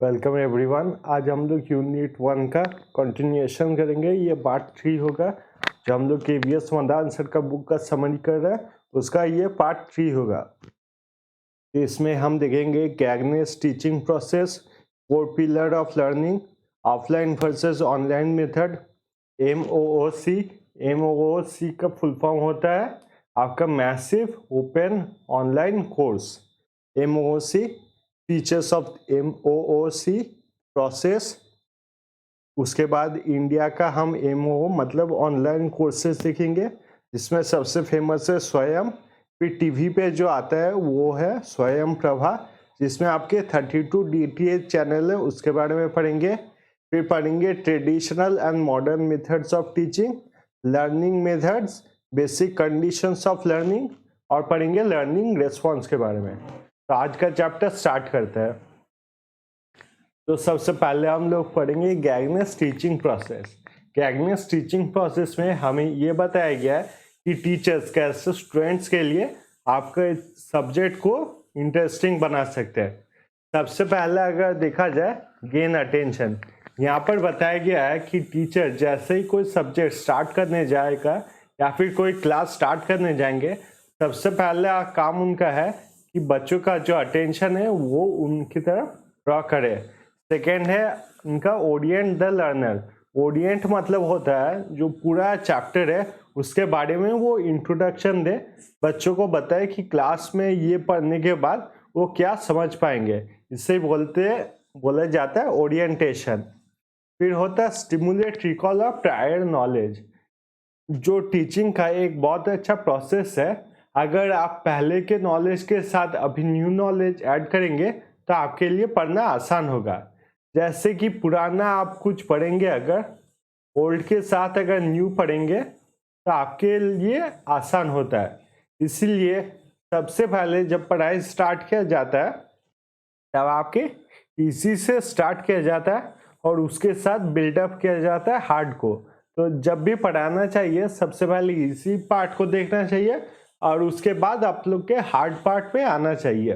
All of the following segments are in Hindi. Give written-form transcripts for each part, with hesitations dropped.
Welcome everyone. आज हम लोग यूनिट 1 का कंटिन्यूएशन करेंगे। ये पार्ट 3 होगा। जो हम लोग KVS मदान सर का बुक का समरी कर रहे हैं उसका ये पार्ट 3 होगा। इसमें हम देखेंगे Gagne's teaching process, 4 pillar of learning, offline versus online method, MOOC। MOOC का फुल फॉर्म होता है आपका massive open online course. MOOC features of MOOC process. उसके बाद इंडिया का हम MOO मतलब ऑनलाइन कोर्सेज देखेंगे, जिसमें सबसे फेमस है स्वयं। फिर टीवी पे जो आता है वो है स्वयं प्रभा, जिसमें आपके 32 DTH चैनल है, उसके बारे में पढ़ेंगे। फिर पढ़ेंगे traditional and modern methods of teaching, learning methods, basic conditions of learning, और पढ़ेंगे लर्निंग रेस्पॉन्स के बारे में। तो आज का चैप्टर स्टार्ट करते हैं। तो सबसे पहले हम लोग पढ़ेंगे गैगनेस टीचिंग प्रोसेस। गैगनेस टीचिंग प्रोसेस में हमें ये बताया गया है कि टीचर्स कैसे स्टूडेंट्स के लिए आपके सब्जेक्ट को इंटरेस्टिंग बना सकते हैं। सबसे पहले अगर देखा जाए गेन अटेंशन, यहाँ पर बताया गया है कि टीचर जैसे ही कोई सब्जेक्ट स्टार्ट करने जाएगा या फिर कोई क्लास स्टार्ट करने जाएंगे, सबसे पहले काम उनका है कि बच्चों का जो अटेंशन है वो उनकी तरफ ड्रॉ करे। सेकेंड है उनका ओरिएंट द लर्नर। ओरिएंट मतलब होता है जो पूरा चैप्टर है उसके बारे में वो इंट्रोडक्शन दे, बच्चों को बताए कि क्लास में ये पढ़ने के बाद वो क्या समझ पाएंगे। इससे बोला जाता है ओरिएंटेशन। फिर होता है stimulate recall of prior knowledge, जो टीचिंग का एक बहुत अच्छा प्रोसेस है। अगर आप पहले के नॉलेज के साथ अभी न्यू नॉलेज ऐड करेंगे तो आपके लिए पढ़ना आसान होगा। जैसे कि पुराना आप कुछ पढ़ेंगे, अगर ओल्ड के साथ अगर न्यू पढ़ेंगे तो आपके लिए आसान होता है। इसीलिए सबसे पहले जब पढ़ाई स्टार्ट किया जाता है तब आपके इजी से स्टार्ट किया जाता है और उसके साथ बिल्डअप किया जाता है हार्ड को। तो जब भी पढ़ाना चाहिए सबसे पहले इसी पार्ट को देखना चाहिए और उसके बाद आप लोग के हार्ड पार्ट पे आना चाहिए।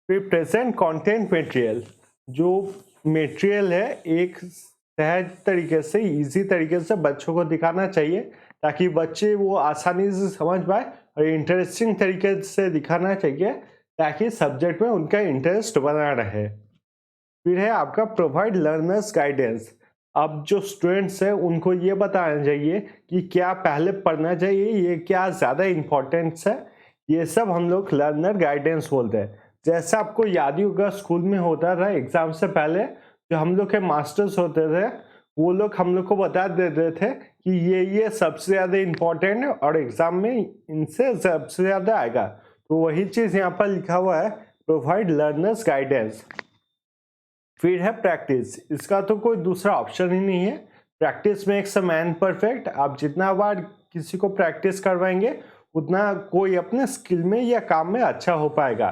फिर प्रेजेंट कंटेंट मटेरियल, जो मटेरियल है एक सहज तरीके से इजी तरीके से बच्चों को दिखाना चाहिए ताकि बच्चे वो आसानी से समझ पाए, और इंटरेस्टिंग तरीके से दिखाना चाहिए ताकि सब्जेक्ट में उनका इंटरेस्ट बना रहे। फिर है आपका प्रोवाइड लर्नर्स गाइडेंस। अब जो स्टूडेंट्स हैं उनको ये बताना चाहिए कि क्या पहले पढ़ना चाहिए, ये क्या ज़्यादा इम्पोर्टेंस है, ये सब हम लोग लर्नर गाइडेंस बोलते हैं। जैसा आपको याद ही होगा स्कूल में होता था एग्जाम से पहले जो हम लोग के मास्टर्स होते थे वो लोग हम लोग को बता देते थे कि ये सबसे ज़्यादा इम्पोर्टेंट है और एग्जाम में इनसे सबसे ज़्यादा आएगा। तो वही चीज़ यहाँ पर लिखा हुआ है, प्रोवाइड लर्नर्स गाइडेंस। फिर है प्रैक्टिस, इसका तो कोई दूसरा ऑप्शन ही नहीं है। Practice makes a man perfect. आप जितना बार किसी को प्रैक्टिस करवाएंगे उतना कोई अपने स्किल में या काम में अच्छा हो पाएगा।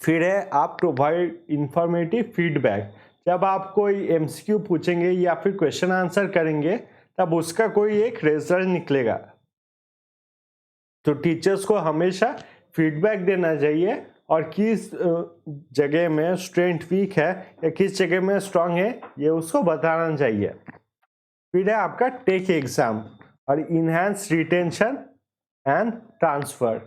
फिर है आप प्रोवाइड इंफॉर्मेटिव फीडबैक। जब आप कोई MCQ पूछेंगे या फिर क्वेश्चन आंसर करेंगे तब उसका कोई एक रिजल्ट निकलेगा। तो टीचर्स को हमेशा फीडबैक देना चाहिए और किस जगह में स्ट्रेंथ वीक है या किस जगह में स्ट्रांग है ये उसको बताना चाहिए। फिर है आपका टेक एग्जाम और enhance retention and transfer.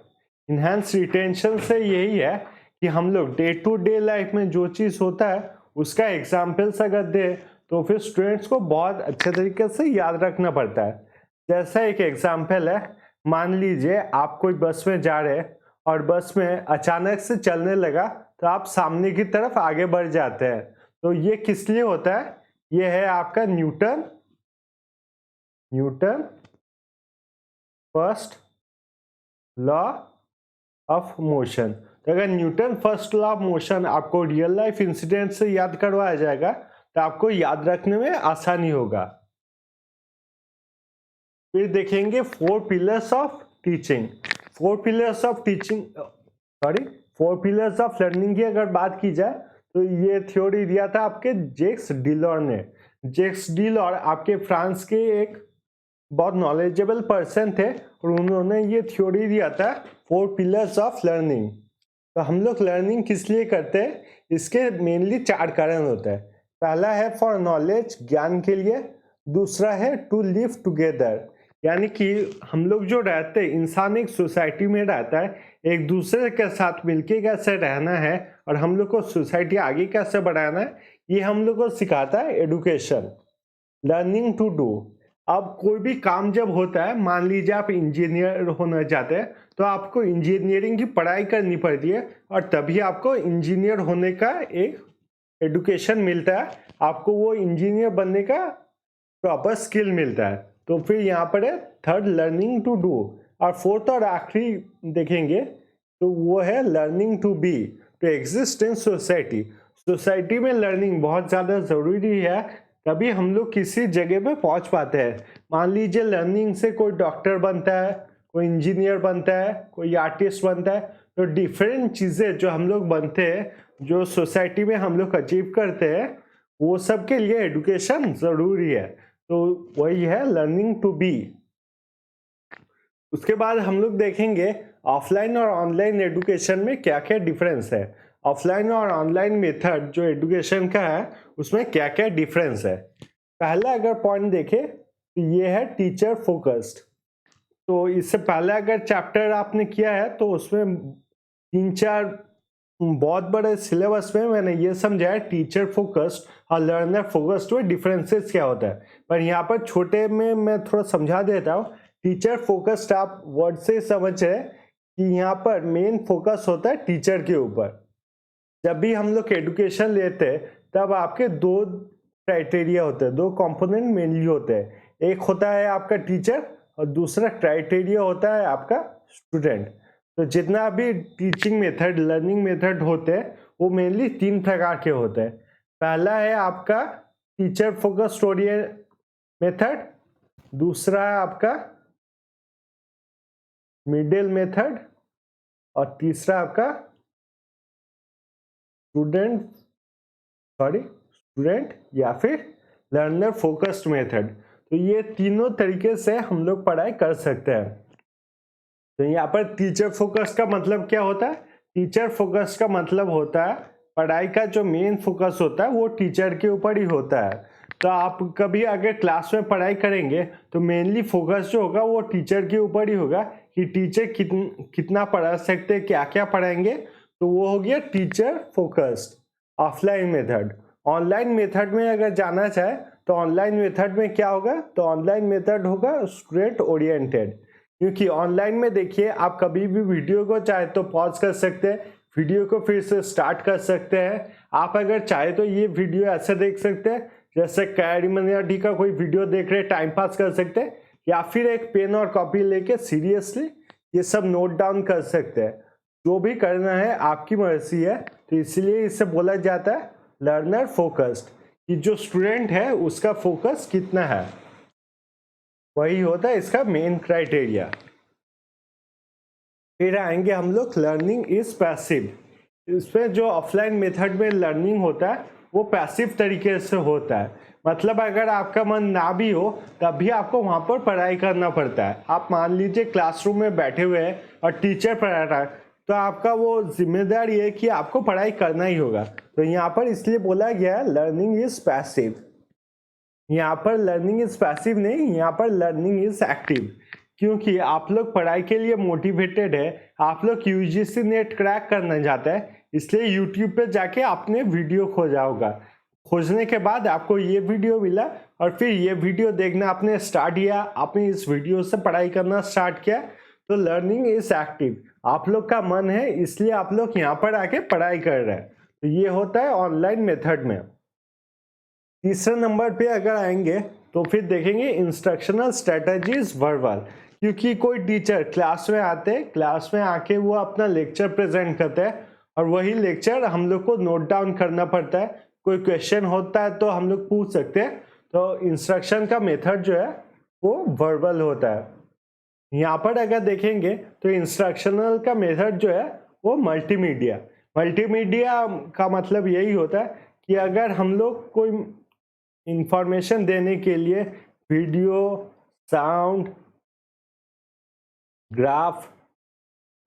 Enhance retention से यही है कि हम लोग डे टू डे लाइफ में जो चीज़ होता है उसका एग्जाम्पल्स अगर दे तो फिर स्टूडेंट्स को बहुत अच्छे तरीके से याद रखना पड़ता है। जैसा एक एग्जाम्पल है, मान लीजिए आप कोई बस में जा रहे हैं और बस में अचानक से चलने लगा तो आप सामने की तरफ आगे बढ़ जाते हैं। तो ये किस लिए होता है? ये है आपका Newton first law of motion. तो अगर Newton first law of motion आपको रियल लाइफ इंसिडेंट से याद करवाया जाएगा तो आपको याद रखने में आसानी होगा। फिर देखेंगे 4 pillars of teaching. 4 pillars of learning की अगर बात की जाए तो ये थ्योरी दिया था आपके जेक्स डिलॉर ने। जेक्स डिलॉर आपके फ्रांस के एक बहुत नॉलेजेबल पर्सन थे और उन्होंने ये थ्योरी दिया था 4 पिलर्स ऑफ लर्निंग। तो हम लोग लर्निंग किस लिए करते हैं, इसके मेनली 4 कारण होते हैं। पहला है फॉर नॉलेज, ज्ञान के लिए। दूसरा है टू लिव टुगेदर, यानी कि हम लोग जो रहते हैं, इंसान एक सोसाइटी में रहता है, एक दूसरे के साथ मिलके कैसे रहना है और हम लोग को सोसाइटी आगे कैसे बढ़ाना है, ये हम लोग को सिखाता है एडुकेशन। लर्निंग टू डू, अब कोई भी काम जब होता है, मान लीजिए आप इंजीनियर होना चाहते हैं, तो आपको इंजीनियरिंग की पढ़ाई करनी पड़ती है और तभी आपको इंजीनियर होने का एक एडुकेशन मिलता है, आपको वो इंजीनियर बनने का प्रॉपर स्किल मिलता है। तो फिर यहाँ पर है थर्ड लर्निंग टू डू, और फोर्थ और आखिरी देखेंगे तो वो है learning to be, to exist in society. Society में लर्निंग बहुत ज़्यादा ज़रूरी है, तभी हम लोग किसी जगह पे पहुंच पाते हैं। मान लीजिए लर्निंग से कोई डॉक्टर बनता है, कोई इंजीनियर बनता है, कोई आर्टिस्ट बनता है, तो डिफरेंट चीज़ें जो हम लोग बनते हैं, जो सोसाइटी में हम लोग अचीव करते हैं, वो सब के लिए एडुकेशन ज़रूरी है। तो वही है लर्निंग टू बी। उसके बाद हम लोग देखेंगे ऑफलाइन और ऑनलाइन एडुकेशन में क्या क्या डिफरेंस है। ऑफलाइन और ऑनलाइन मेथड जो एडुकेशन का है, उसमें क्या क्या डिफरेंस है। पहला अगर पॉइंट देखें तो ये है टीचर फोकस्ड। तो इससे पहले अगर चैप्टर आपने किया है तो उसमें 3-4 बहुत बड़े सिलेबस में मैंने ये समझाया टीचर फोकस्ड और लर्नर फोकस्ड में डिफरेंसेस क्या होता है, पर यहाँ पर छोटे में मैं थोड़ा समझा देता हूँ। टीचर फोकस्ड आप वर्ड से समझ रहे हैं कि यहाँ पर मेन फोकस होता है टीचर के ऊपर। जब भी हम लोग एडुकेशन लेते हैं तब आपके 2 क्राइटेरिया होते हैं, 2 कंपोनेंट मेनली होते हैं। एक होता है आपका टीचर और दूसरा क्राइटेरिया होता है आपका स्टूडेंट। तो जितना भी टीचिंग मेथड, लर्निंग मेथड होते हैं, वो मेनली 3 प्रकार के होते हैं। पहला है आपका टीचर फोकस्ड ओरिएंटेड मेथड, दूसरा है आपका मिडिल मेथड और तीसरा आपका स्टूडेंट या फिर लर्नर फोकस्ड मेथड। तो ये तीनों तरीके से हम लोग पढ़ाई कर सकते हैं। तो यहाँ पर टीचर फोकस का मतलब क्या होता है? टीचर फोकस का मतलब होता है पढ़ाई का जो मेन फोकस होता है वो टीचर के ऊपर ही होता है। तो आप कभी अगर क्लास में पढ़ाई करेंगे तो मेनली फोकस जो होगा वो टीचर के ऊपर ही होगा कि टीचर कितना पढ़ा सकते हैं, क्या क्या पढ़ाएंगे। तो वो हो गया teacher focused offline method. Online method में अगर जाना चाहे तो ऑनलाइन मेथड में क्या होगा? तो ऑनलाइन मेथड होगा स्टूडेंट ओरिएंटेड। क्योंकि ऑनलाइन में देखिए आप कभी भी वीडियो को चाहे तो पॉज कर सकते हैं, वीडियो को फिर से स्टार्ट कर सकते हैं। आप अगर चाहे तो ये वीडियो ऐसे देख सकते हैं जैसे कैरिमनियाडी का कोई वीडियो देख रहे टाइम पास कर सकते हैं, या फिर एक पेन और कॉपी लेके सीरियसली ये सब नोट डाउन कर सकते हैं। जो भी करना है आपकी मर्जी है। तो इसलिए इसे बोला जाता है लर्नर फोकस्ड, कि जो स्टूडेंट है उसका फोकस कितना है, वही होता है इसका मेन क्राइटेरिया। फिर आएंगे हम लोग लर्निंग इज पैसिव। इसमें जो ऑफलाइन मेथड में लर्निंग होता है वो पैसिव तरीके से होता है। मतलब अगर आपका मन ना भी हो तब भी आपको वहाँ पर पढ़ाई करना पड़ता है। आप मान लीजिए क्लासरूम में बैठे हुए हैं और टीचर पढ़ा रहा है, तो आपका वो जिम्मेदारी है कि आपको पढ़ाई करना ही होगा। तो यहाँ पर इसलिए बोला गया है लर्निंग इज पैसिव। यहाँ पर लर्निंग इज पैसिव नहीं, यहाँ पर लर्निंग इज एक्टिव। क्योंकि आप लोग पढ़ाई के लिए मोटिवेटेड है, आप लोग यूजीसी नेट क्रैक करना चाहते हैं, इसलिए यूट्यूब पे जाके आपने वीडियो खोजा होगा। खोजने के बाद आपको ये वीडियो मिला और फिर ये वीडियो देखना आपने स्टार्ट किया, आपने इस वीडियो से पढ़ाई करना स्टार्ट किया। तो लर्निंग इज एक्टिव, आप लोग का मन है इसलिए आप लोग यहाँ पर आके पढ़ाई कर रहे हैं। तो ये होता है ऑनलाइन मेथड में। तीसरे नंबर पे अगर आएंगे तो फिर देखेंगे इंस्ट्रक्शनल स्ट्रेटजीज वर्बल। क्योंकि कोई टीचर क्लास में आते हैं, क्लास में आके वो अपना लेक्चर प्रेजेंट करते हैं और वही लेक्चर हम लोग को नोट डाउन करना पड़ता है। कोई क्वेश्चन होता है तो हम लोग पूछ सकते हैं। तो इंस्ट्रक्शन का मेथड जो है वो वर्बल होता है। यहाँ पर अगर देखेंगे तो इंस्ट्रक्शनल का मेथड जो है वो मल्टीमीडिया। मल्टीमीडिया का मतलब यही होता है कि अगर हम लोग कोई इंफॉर्मेशन देने के लिए वीडियो, साउंड, ग्राफ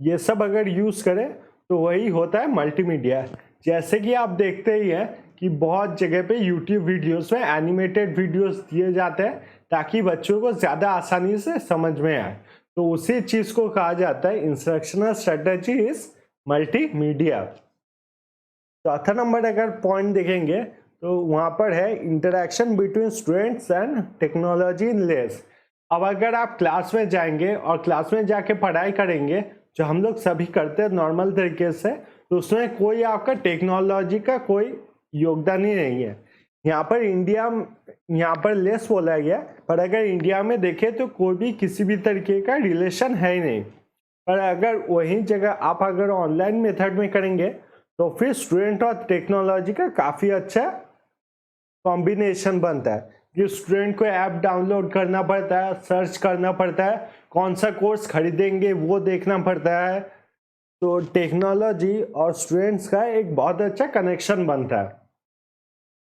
ये सब अगर यूज करें तो वही होता है मल्टीमीडिया। जैसे कि आप देखते ही हैं कि बहुत जगह पे यूट्यूब वीडियोस में एनिमेटेड वीडियोस दिए जाते हैं ताकि बच्चों को ज़्यादा आसानी से समझ में आए। तो उसी चीज़ को कहा जाता है इंस्ट्रक्शनल स्ट्रेटजी इज मल्टीमीडिया। चौथा नंबर अगर पॉइंट देखेंगे तो वहाँ पर है interaction between students and technology in less. अब अगर आप क्लास में जाएंगे और क्लास में जाके पढ़ाई करेंगे जो हम लोग सभी करते हैं नॉर्मल तरीके से, तो उसमें कोई आपका टेक्नोलॉजी का कोई योगदान ही नहीं है। यहाँ पर लेस बोला गया, पर अगर इंडिया में देखें तो कोई भी किसी भी तरीके का रिलेशन है ही नहीं। पर अगर वही जगह आप अगर ऑनलाइन मेथड में करेंगे तो फिर स्टूडेंट और टेक्नोलॉजी का काफ़ी अच्छा कॉम्बिनेशन बनता है कि स्टूडेंट को ऐप डाउनलोड करना पड़ता है, सर्च करना पड़ता है, कौन सा कोर्स खरीदेंगे वो देखना पड़ता है। तो टेक्नोलॉजी और स्टूडेंट्स का एक बहुत अच्छा कनेक्शन बनता है।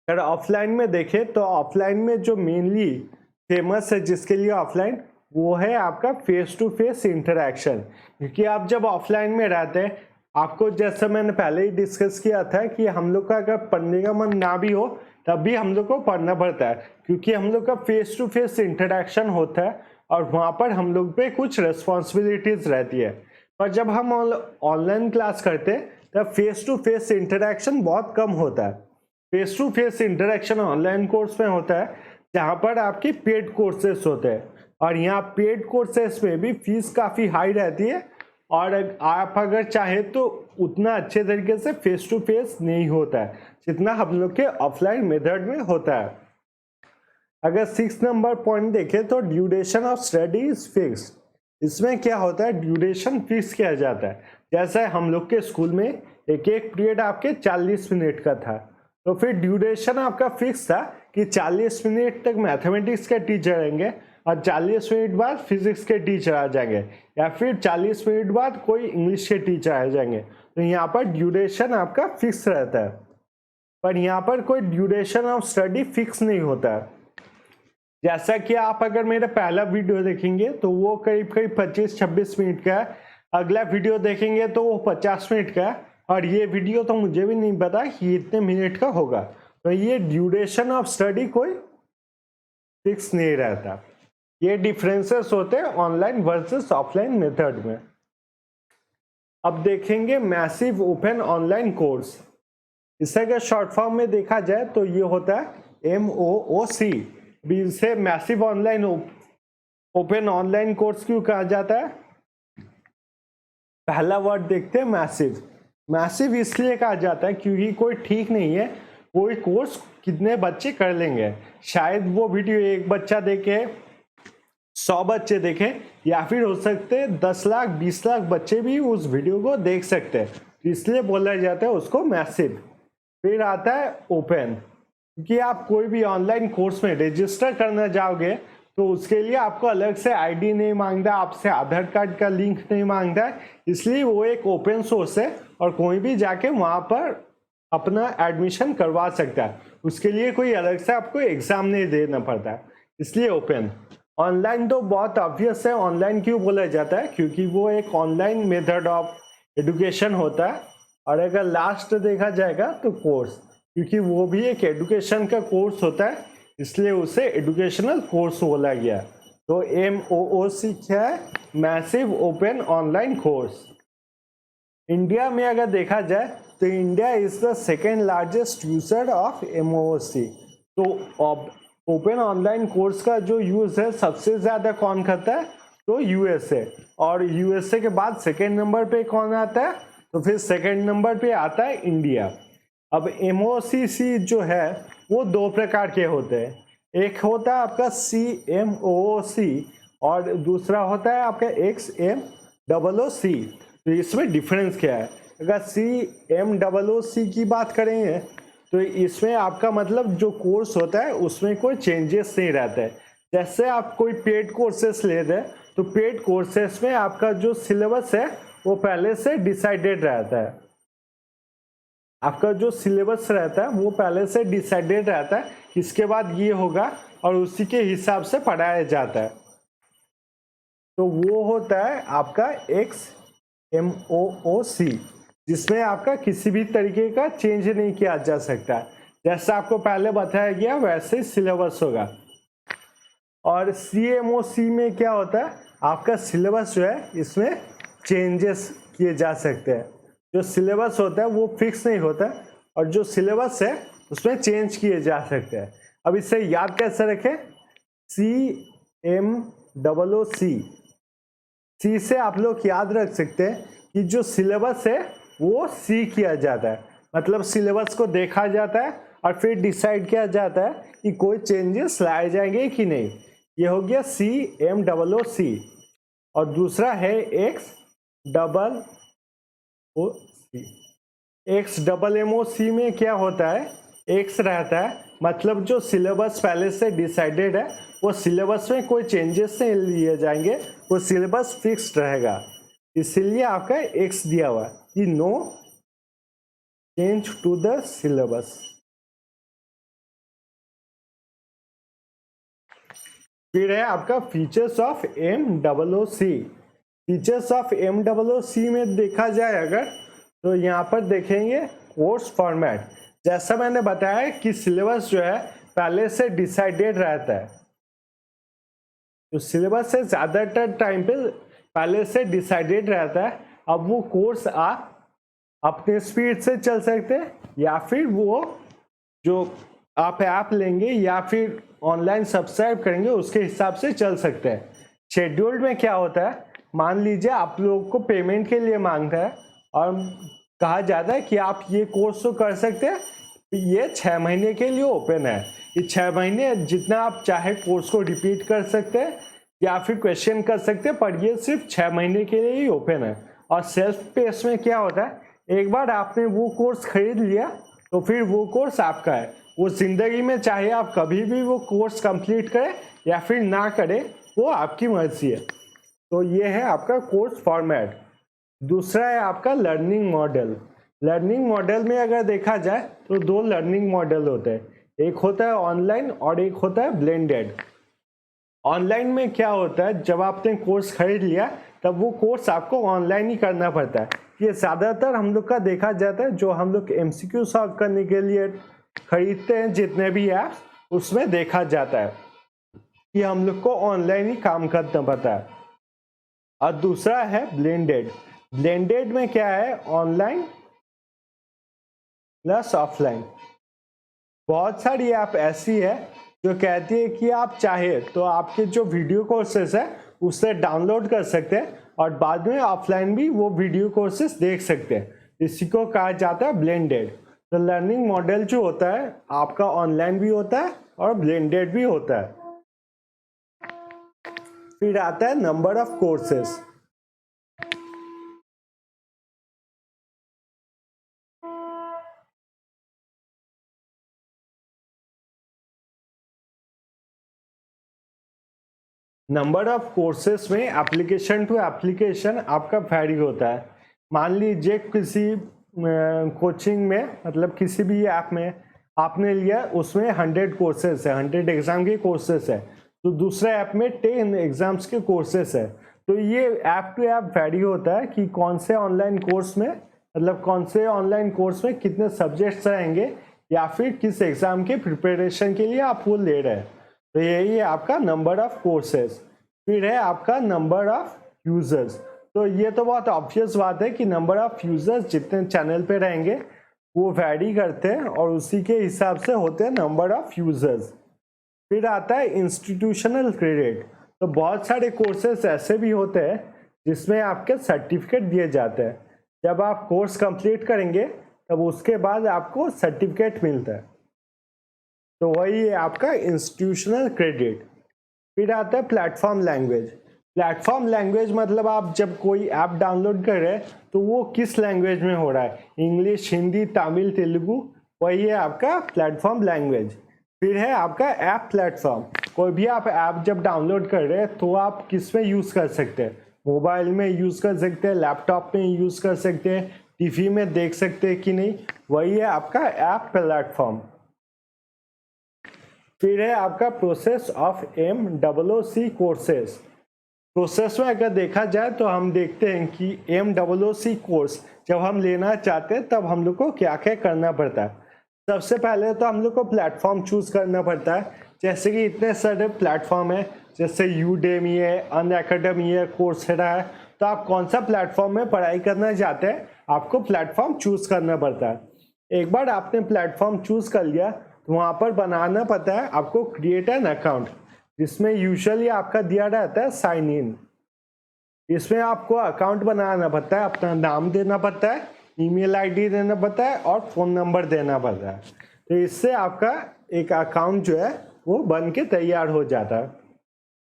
अगर ऑफलाइन में देखें तो ऑफलाइन में जो मेनली फेमस है जिसके लिए ऑफलाइन, वो है आपका फेस टू फेस इंटरेक्शन। क्योंकि आप जब ऑफलाइन में रहते हैं, आपको जैसा मैंने पहले ही डिस्कस किया था कि हम लोग का अगर पढ़ने का मन ना भी हो तब भी हम लोग को पढ़ना पड़ता है, क्योंकि हम लोग का फेस टू फेस इंटरेक्शन होता है और वहाँ पर हम लोग पे कुछ रिस्पॉन्सिबिलिटीज रहती है। पर जब हम ऑनलाइन क्लास करते हैं तब फेस टू फेस इंटरेक्शन बहुत कम होता है। Face to face interaction online course में होता है जहाँ पर आपके पेड कोर्सेस होते हैं, और यहाँ पेड कोर्सेस में भी फीस काफ़ी हाई रहती है और आप अगर चाहे तो उतना अच्छे तरीके से फेस टू फेस नहीं होता है जितना हम लोग के ऑफलाइन मेथड में होता है। अगर 6 नंबर पॉइंट देखें तो duration of study is fixed. इसमें क्या होता है, ड्यूरेशन फिक्स किया जाता है। जैसे हम लोग के स्कूल में एक पीरियड आपके 40 मिनट का था, तो फिर ड्यूरेशन आपका फिक्स था कि 40 मिनट तक मैथमेटिक्स के टीचर रहेंगे और 40 मिनट बाद फिजिक्स के टीचर आ जाएंगे, या फिर 40 मिनट बाद कोई इंग्लिश के टीचर आ जाएंगे। तो यहाँ पर ड्यूरेशन आपका फिक्स रहता है, पर यहाँ पर कोई ड्यूरेशन ऑफ स्टडी फिक्स नहीं होता है। जैसा कि आप अगर मेरा पहला वीडियो देखेंगे तो वो करीब 25-26 मिनट का है, अगला वीडियो देखेंगे तो वो 50 मिनट का है, और ये वीडियो तो मुझे भी नहीं पता कि इतने मिनट का होगा। तो ये ड्यूरेशन ऑफ स्टडी कोई फिक्स नहीं रहता। ये डिफरेंसेस होते हैं ऑनलाइन वर्सेस ऑफलाइन मेथड में। अब देखेंगे मैसिव ओपन ऑनलाइन कोर्स। इसे अगर शॉर्ट फॉर्म में देखा जाए तो ये होता है MOOC। इसे massive online open online course क्यों कहा जाता है? पहला वर्ड देखते हैं मैसिव। मैसिव इसलिए कहा जाता है क्योंकि कोई ठीक नहीं है कोई कोर्स कितने बच्चे कर लेंगे। शायद वो वीडियो एक बच्चा देखे, 100 बच्चे देखें, या फिर हो सकते 10 लाख 20 लाख बच्चे भी उस वीडियो को देख सकते हैं, इसलिए बोला जाता है उसको मैसिव। फिर आता है ओपन, क्योंकि आप कोई भी ऑनलाइन कोर्स में रजिस्टर करना जाओगे तो उसके लिए आपको अलग से आईडी नहीं मांगता, आपसे आधार कार्ड का लिंक नहीं मांगता, इसलिए वो एक ओपन सोर्स है और कोई भी जाके वहाँ पर अपना एडमिशन करवा सकता है। उसके लिए कोई अलग से आपको एग्जाम नहीं देना पड़ता है, इसलिए ओपन। ऑनलाइन तो बहुत ऑब्वियस है, ऑनलाइन क्यों बोला जाता है, क्योंकि वो एक ऑनलाइन मेथड ऑफ एजुकेशन होता है। और अगर लास्ट देखा जाएगा तो कोर्स, क्योंकि वो भी एक एजुकेशन का कोर्स होता है, इसलिए उसे एजुकेशनल कोर्स बोला गया। तो MOOC क्या है? Massive open online course. India में अगर देखा जाए तो India is the second largest user of MOOC। तो ओपन ऑनलाइन कोर्स का जो यूज है सबसे ज्यादा कौन करता है? तो USA, और USA के बाद सेकेंड नंबर पे कौन आता है? तो फिर सेकेंड नंबर पे आता है इंडिया। अब MOOC जो है वो 2 प्रकार के होते हैं। एक होता है आपका CMOOC और दूसरा होता है आपका XMOOC। तो इसमें डिफरेंस क्या है? अगर CMOOC की बात करेंगे तो इसमें आपका मतलब जो कोर्स होता है उसमें कोई चेंजेस नहीं रहता है। जैसे आप कोई पेड कोर्सेस लेते हैं तो पेड कोर्सेस में आपका जो सिलेबस है वो पहले से डिसाइडेड रहता है। आपका जो सिलेबस रहता है वो पहले से डिसाइडेड रहता है, इसके बाद ये होगा और उसी के हिसाब से पढ़ाया जाता है। तो वो होता है आपका XMOOC। जिसमें आपका किसी भी तरीके का चेंज नहीं किया जा सकता। जैसा आपको पहले बताया गया वैसे सिलेबस होगा। और CMOC में क्या होता है, आपका सिलेबस जो है इसमें चेंजेस किए जा सकते हैं। जो सिलेबस होता है वो फिक्स नहीं होता और जो सिलेबस है उसमें चेंज किए जा सकते हैं। अब इसे याद कैसे रखें, CMOOC। सी से आप लोग याद रख सकते हैं कि जो सिलेबस है वो सी किया जाता है, मतलब सिलेबस को देखा जाता है और फिर डिसाइड किया जाता है कि कोई चेंजेस लाए जाएंगे कि नहीं। ये हो गया CMOOC। और दूसरा है XMMOC में क्या होता है, X रहता है, मतलब जो सिलेबस पहले से डिसाइडेड है वो सिलेबस में कोई चेंजेस नहीं लिए जाएंगे, वो सिलेबस फिक्स्ड रहेगा, इसीलिए आपका X दिया हुआ कि no change to the syllabus. फिर है आपका features of MOOC। Features of MOOC में देखा जाए अगर, तो यहाँ पर देखेंगे कोर्स फॉर्मेट। जैसा मैंने बताया कि सिलेबस जो है पहले से डिसाइडेड रहता है, तो सिलेबस से ज़्यादातर टाइम पे पहले से डिसाइडेड रहता है। अब वो कोर्स आप अपने स्पीड से चल सकते हैं या फिर वो जो आप ऐप लेंगे या फिर ऑनलाइन सब्सक्राइब करेंगे उसके हिसाब से चल सकते हैं। शेड्यूल्ड में क्या होता है, मान लीजिए आप लोगों को पेमेंट के लिए मांगता है और कहा जाता है कि आप ये कोर्स तो कर सकते हैं, ये 6 महीने के लिए ओपन है, ये 6 महीने जितना आप चाहे कोर्स को रिपीट कर सकते हैं या फिर क्वेश्चन कर सकते हैं, पर ये सिर्फ 6 महीने के लिए ही ओपन है। और सेल्फ पेस में क्या होता है, एक बार आपने वो कोर्स खरीद लिया तो फिर वो कोर्स आपका है, वो जिंदगी में चाहे आप कभी भी वो कोर्स कंप्लीट करें या फिर ना करें, वो आपकी मर्जी है। तो ये है आपका कोर्स फॉर्मेट। दूसरा है आपका लर्निंग मॉडल। लर्निंग मॉडल में अगर देखा जाए तो 2 लर्निंग मॉडल होते हैं, एक होता है ऑनलाइन और एक होता है ब्लेंडेड। ऑनलाइन में क्या होता है, जब आपने कोर्स खरीद लिया तब वो कोर्स आपको ऑनलाइन ही करना पड़ता है। ये ज़्यादातर हम लोग का देखा जाता है, जो हम लोग MCQ सॉल्व करने के लिए खरीदते हैं जितने भी ऐप्स, उसमें देखा जाता है कि हम लोग को ऑनलाइन ही काम करना पड़ता है। और दूसरा है ब्लेंडेड। ब्लेंडेड में क्या है, ऑनलाइन प्लस ऑफलाइन। बहुत सारी ऐप ऐसी है जो कहती है कि आप चाहे तो आपके जो वीडियो कोर्सेस है उससे डाउनलोड कर सकते हैं और बाद में ऑफलाइन भी वो वीडियो कोर्सेस देख सकते हैं, इसी को कहा जाता है ब्लेंडेड। तो लर्निंग मॉडल जो होता है आपका ऑनलाइन भी होता है और ब्लेंडेड भी होता है। फिर आता है number of courses. Number of courses में एप्लीकेशन टू एप्लीकेशन आपका वैरी होता है। मान लीजिए किसी कोचिंग में, मतलब किसी भी ऐप में आपने लिया, उसमें 100 कोर्सेस है, 100 एग्जाम के कोर्सेस है, तो दूसरे ऐप में 10 एग्जाम्स के कोर्सेस है। तो ये ऐप टू ऐप वैरी होता है कि कौन से ऑनलाइन कोर्स में, मतलब कौन से ऑनलाइन कोर्स में कितने सब्जेक्ट्स रहेंगे या फिर किस एग्जाम के प्रिपरेशन के लिए आप वो ले रहे हैं। तो यही है आपका नंबर ऑफ कोर्सेज। फिर है आपका नंबर ऑफ यूजर्स। तो ये तो बहुत ऑब्वियस बात है कि नंबर ऑफ यूजर्स जितने चैनल पे रहेंगे वो वैरी करते हैं और उसी के हिसाब से होते हैं नंबर ऑफ यूजर्स। फिर आता है इंस्टीट्यूशनल क्रेडिट। तो बहुत सारे कोर्सेज ऐसे भी होते हैं जिसमें आपके सर्टिफिकेट दिए जाते हैं। जब आप कोर्स कंप्लीट करेंगे तब उसके बाद आपको सर्टिफिकेट मिलता है, तो वही है आपका इंस्टीट्यूशनल क्रेडिट। फिर आता है प्लेटफॉर्म लैंग्वेज। प्लेटफॉर्म लैंग्वेज मतलब आप जब कोई ऐप डाउनलोड कर रहे हैं तो वो किस लैंग्वेज में हो रहा है, इंग्लिश, हिंदी, तमिल, तेलुगु, वही है आपका प्लेटफॉर्म लैंग्वेज। फिर है आपका ऐप प्लेटफॉर्म। कोई भी आप ऐप जब डाउनलोड कर रहे हैं तो आप किस में यूज़ कर सकते हैं, मोबाइल में यूज़ कर सकते हैं, लैपटॉप में यूज़ कर सकते हैं, टीवी में देख सकते हैं कि नहीं, वही है आपका ऐप प्लेटफॉर्म। फिर है आपका process of MOOC courses. Process में अगर देखा जाए तो हम देखते हैं कि MOOC कोर्स जब हम लेना चाहते हैं तब हम लोग को क्या क्या करना पड़ता है। सबसे पहले तो हम लोग को प्लेटफॉर्म चूज करना पड़ता है, जैसे कि इतने सारे प्लेटफॉर्म है, जैसे यूडेमी है, अनअकैडमी है, कोर्सेरा है। तो आप कौन सा प्लेटफॉर्म में पढ़ाई करना चाहते हैं, आपको प्लेटफॉर्म चूज करना पड़ता है। एक बार आपने प्लेटफॉर्म चूज कर लिया तो वहाँ पर बनाना पड़ता है आपको क्रिएट एन अकाउंट, जिसमें यूजुअली आपका दिया रहता है साइन इन। इसमें आपको अकाउंट बनाना पड़ता है, अपना नाम देना पड़ता है, ईमेल आईडी देना पड़ता है और फ़ोन नंबर देना पड़ता है। तो इससे आपका एक अकाउंट जो है वो बन के तैयार हो जाता है।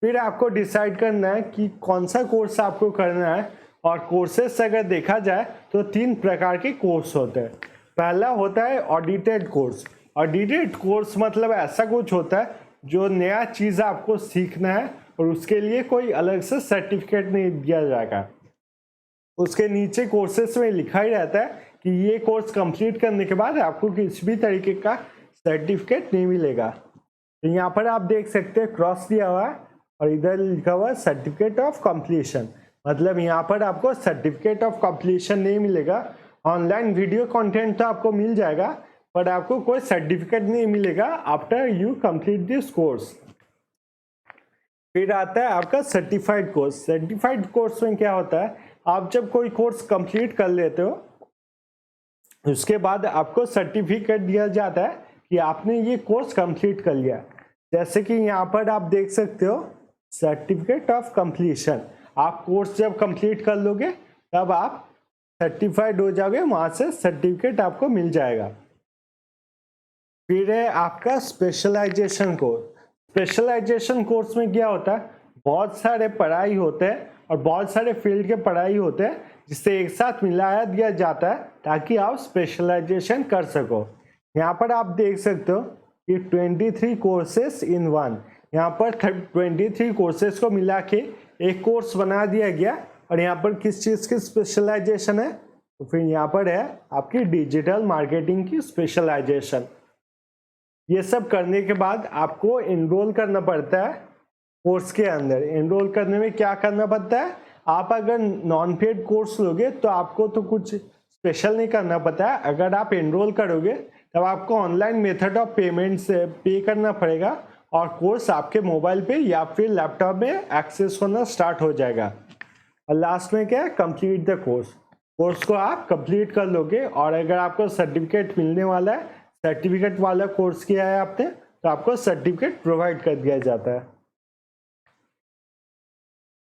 फिर आपको डिसाइड करना है कि कौन सा कोर्स आपको करना है। और कोर्सेस अगर देखा जाए तो 3 प्रकार के कोर्स होते हैं। पहला होता है ऑडिटेड कोर्स। ऑडिटेड कोर्स मतलब ऐसा कुछ होता है जो नया चीज़ आपको सीखना है और उसके लिए कोई अलग से सर्टिफिकेट नहीं दिया जाएगा। उसके नीचे कोर्सेस में लिखा ही रहता है कि ये कोर्स कंप्लीट करने के बाद आपको किसी भी तरीके का सर्टिफिकेट नहीं मिलेगा। तो यहाँ पर आप देख सकते हैं क्रॉस दिया हुआ है और इधर लिखा हुआ है सर्टिफिकेट ऑफ कंप्लीशन। मतलब यहाँ पर आपको सर्टिफिकेट ऑफ कंप्लीशन नहीं मिलेगा। ऑनलाइन वीडियो कंटेंट तो आपको मिल जाएगा, पर आपको कोई सर्टिफिकेट नहीं मिलेगा after you complete this course. फिर आता है आपका सर्टिफाइड कोर्स। सर्टिफाइड कोर्स में क्या होता है, आप जब कोई कोर्स कंप्लीट कर लेते हो उसके बाद आपको सर्टिफिकेट दिया जाता है कि आपने ये कोर्स कंप्लीट कर लिया। जैसे कि यहाँ पर आप देख सकते हो सर्टिफिकेट ऑफ कंप्लीशन। आप कोर्स जब कंप्लीट कर लोगे तब आप सर्टिफाइड हो जाओगे, वहाँ से सर्टिफिकेट आपको मिल जाएगा। फिर है आपका स्पेशलाइजेशन कोर्स। स्पेशलाइजेशन कोर्स में क्या होता है, बहुत सारे पढ़ाई होते हैं और बहुत सारे फील्ड के पढ़ाई होते हैं जिससे एक साथ मिलाया दिया जाता है ताकि आप स्पेशलाइजेशन कर सको। यहाँ पर आप देख सकते हो कि 23 कोर्सेस इन वन। यहाँ पर 23 कोर्सेस को मिला के एक कोर्स बना दिया गया। और यहाँ पर किस चीज़ की स्पेशलाइजेशन है, तो फिर यहाँ पर है आपकी डिजिटल मार्केटिंग की स्पेशलाइजेशन। ये सब करने के बाद आपको एनरोल करना पड़ता है कोर्स के अंदर। एनरोल करने में क्या करना पड़ता है, आप अगर नॉन पेड कोर्स लोगे तो आपको तो कुछ स्पेशल नहीं करना पड़ता है। अगर आप एनरोल करोगे तब आपको ऑनलाइन मेथड ऑफ पेमेंट से पे करना पड़ेगा और कोर्स आपके मोबाइल पे या फिर लैपटॉप में एक्सेस होना स्टार्ट हो जाएगा। और लास्ट में क्या है, कंप्लीट द कोर्स। कोर्स को आप कंप्लीट कर लोगे और अगर आपको सर्टिफिकेट मिलने वाला है, सर्टिफिकेट वाला कोर्स किया है आपने, तो आपको सर्टिफिकेट प्रोवाइड कर दिया जाता है।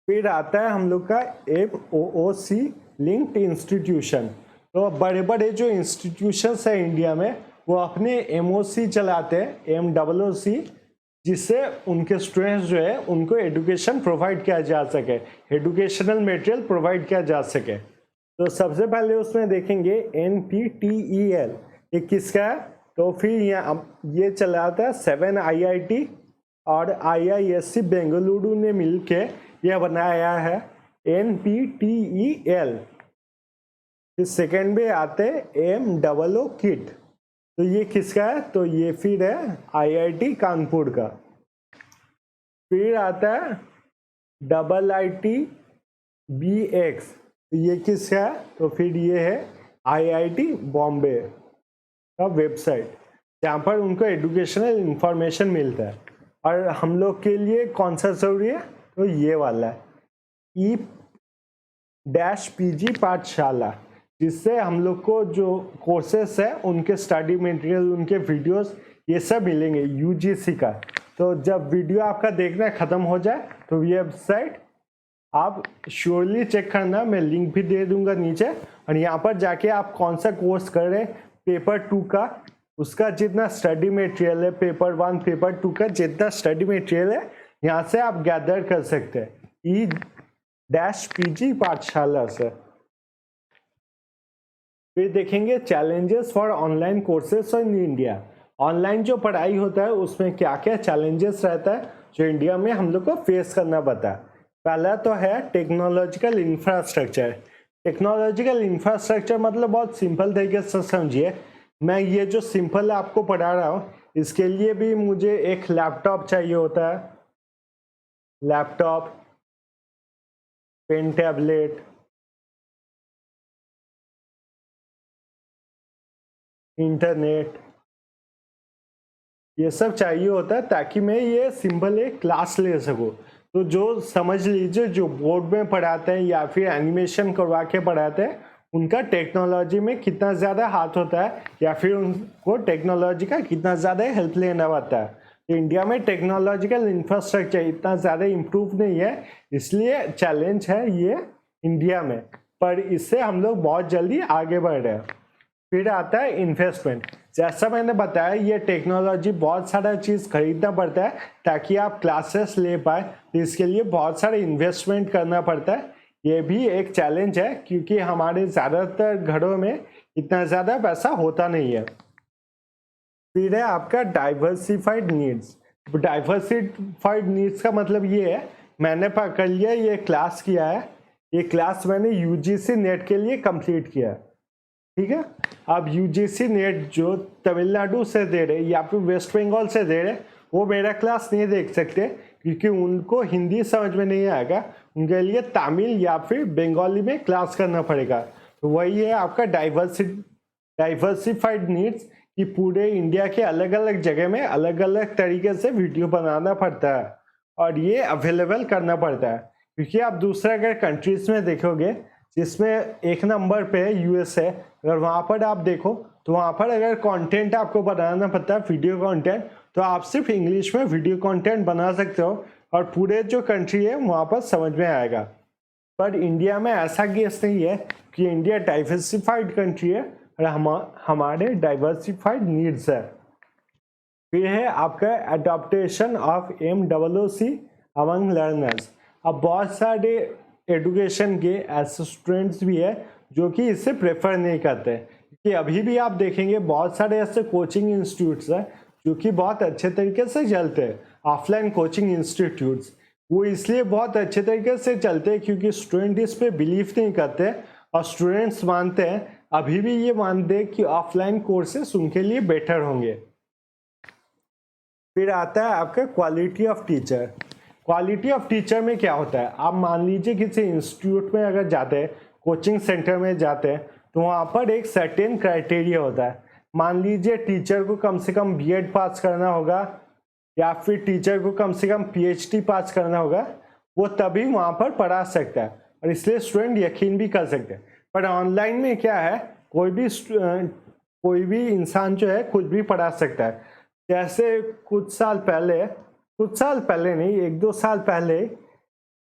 फिर आता है हम लोग का MOOC लिंक्ड इंस्टीट्यूशन। तो बड़े बड़े जो इंस्टीट्यूशंस है इंडिया में वो अपने MOOC चलाते हैं, MOOC, जिससे उनके स्टूडेंट्स जो है उनको एजुकेशन प्रोवाइड किया जा सके, एजुकेशनल मटेरियल प्रोवाइड किया जा सके। तो सबसे पहले उसमें देखेंगे NPTEL, ये किसका है, तो फिर ये चलाता है 7 IIT और IISc बेंगलुरु ने मिलके यह बनाया है NPTEL। फिर सेकेंड में आते MOO किट, तो ये किसका है, तो ये फिर है IIT कानपुर का। फिर आता है IIT-BX, तो ये किसका है, तो फिर ये है IIT बॉम्बे का वेबसाइट, जहाँ पर उनको एजुकेशनल इंफॉर्मेशन मिलता है। और हम लोग के लिए कौन सा जरूरी है, तो ये वाला है E-PG पाठशाला, जिससे हम लोग को जो कोर्सेस है उनके स्टडी मटेरियल, उनके वीडियोस, ये सब मिलेंगे UGC का। तो जब वीडियो आपका देखना ख़त्म हो जाए तो वेबसाइट आप श्योरली चेक करना, मैं लिंक भी दे दूंगा नीचे। और यहाँ पर जाके आप कौन सा कोर्स कर रहे हैं, पेपर 2 का, उसका जितना स्टडी मटेरियल है, पेपर 1 पेपर 2 का जितना स्टडी मटेरियल है, यहाँ से आप गैदर कर सकते हैं E-PG पाठशाला से। फिर देखेंगे challenges for online courses in India. Online जो पढ़ाई होता है उसमें क्या क्या चैलेंजेस रहता है जो इंडिया में हम लोग को फेस करना पड़ता है। पहला तो है टेक्नोलॉजिकल इंफ्रास्ट्रक्चर। टेक्नोलॉजिकल इंफ्रास्ट्रक्चर मतलब बहुत सिंपल तरीके से समझिए, मैं ये जो सिंपल आपको पढ़ा रहा हूँ इसके लिए भी मुझे एक लैपटॉप चाहिए होता है, लैपटॉप, पेन टैबलेट, इंटरनेट, ये सब चाहिए होता है ताकि मैं ये सिंपल एक क्लास ले सकूँ। तो जो समझ लीजिए जो बोर्ड में पढ़ाते हैं या फिर एनिमेशन करवा के पढ़ाते हैं, उनका टेक्नोलॉजी में कितना ज़्यादा हाथ होता है या फिर उनको टेक्नोलॉजी का कितना ज़्यादा हेल्प लेना पड़ता है। तो इंडिया में टेक्नोलॉजिकल इंफ्रास्ट्रक्चर इतना ज़्यादा इम्प्रूव नहीं है, इसलिए चैलेंज है ये इंडिया में, पर इससे हम लोग बहुत जल्दी आगे बढ़ रहे हैं। फिर आता है इन्वेस्टमेंट। जैसा मैंने बताया ये टेक्नोलॉजी बहुत सारा चीज़ खरीदना पड़ता है ताकि आप क्लासेस ले पाए, तो इसके लिए बहुत सारा इन्वेस्टमेंट करना पड़ता है। ये भी एक चैलेंज है क्योंकि हमारे ज़्यादातर घरों में इतना ज़्यादा पैसा होता नहीं है। फिर है आपका डाइवर्सिफाइड नीड्स। डाइवर्सिफाइड नीड्स का मतलब ये है, मैंने पकड़ लिया ये क्लास किया है, ये क्लास मैंने यूजीसी नेट के लिए कंप्लीट किया है, ठीक है। अब यूजीसी नेट जो तमिलनाडु से दे रहे या फिर वेस्ट बंगाल से दे रहे, वो मेरा क्लास नहीं देख सकते क्योंकि उनको हिंदी समझ में नहीं आएगा, उनके लिए तमिल या फिर बंगाली में क्लास करना पड़ेगा। तो वही है आपका डाइवर्सिफाइड नीड्स कि पूरे इंडिया के अलग अलग जगह में अलग अलग तरीके से वीडियो बनाना पड़ता है और ये अवेलेबल करना पड़ता है। क्योंकि आप दूसरे अगर कंट्रीज में देखोगे जिसमें एक नंबर पे है यूएसए, अगर वहाँ पर आप देखो तो वहाँ पर अगर कंटेंट आपको बनाना पड़ता है वीडियो कंटेंट, तो आप सिर्फ इंग्लिश में वीडियो कंटेंट बना सकते हो और पूरे जो कंट्री है वहाँ पर समझ में आएगा। पर इंडिया में ऐसा केस नहीं है कि इंडिया डाइवर्सिफाइड कंट्री है और हमारे डाइवर्सिफाइड नीड्स है। फिर है आपका adaptation of MOOC among learners. अब बहुत सारे एजुकेशन के ऐसे स्टूडेंट्स भी है जो कि इससे प्रेफर नहीं करते, क्योंकि अभी भी आप देखेंगे बहुत सारे ऐसे कोचिंग इंस्टीट्यूट्स हैं जो कि बहुत अच्छे तरीके से चलते हैं। ऑफलाइन कोचिंग इंस्टीट्यूट्स वो इसलिए बहुत अच्छे तरीके से चलते हैं क्योंकि स्टूडेंट इस पर बिलीव नहीं करते और स्टूडेंट्स मानते हैं, अभी भी ये मानते हैं कि ऑफलाइन कोर्सेस उनके लिए बेटर होंगे। फिर आता है आपका quality of teacher. Quality of teacher में क्या होता है, आप मान लीजिए किसी इंस्टीट्यूट में अगर जाते हैं, कोचिंग सेंटर में जाते हैं, तो वहाँ पर एक सर्टेन क्राइटेरिया होता है। मान लीजिए टीचर को कम से कम बीएड पास करना होगा या फिर टीचर को कम से कम पीएचडी पास करना होगा, वो तभी वहाँ पर पढ़ा सकता है और इसलिए स्टूडेंट यकीन भी कर सकते हैं। पर ऑनलाइन में क्या है, कोई भी इंसान जो है कुछ भी पढ़ा सकता है। जैसे कुछ साल पहले नहीं, 1-2 साल पहले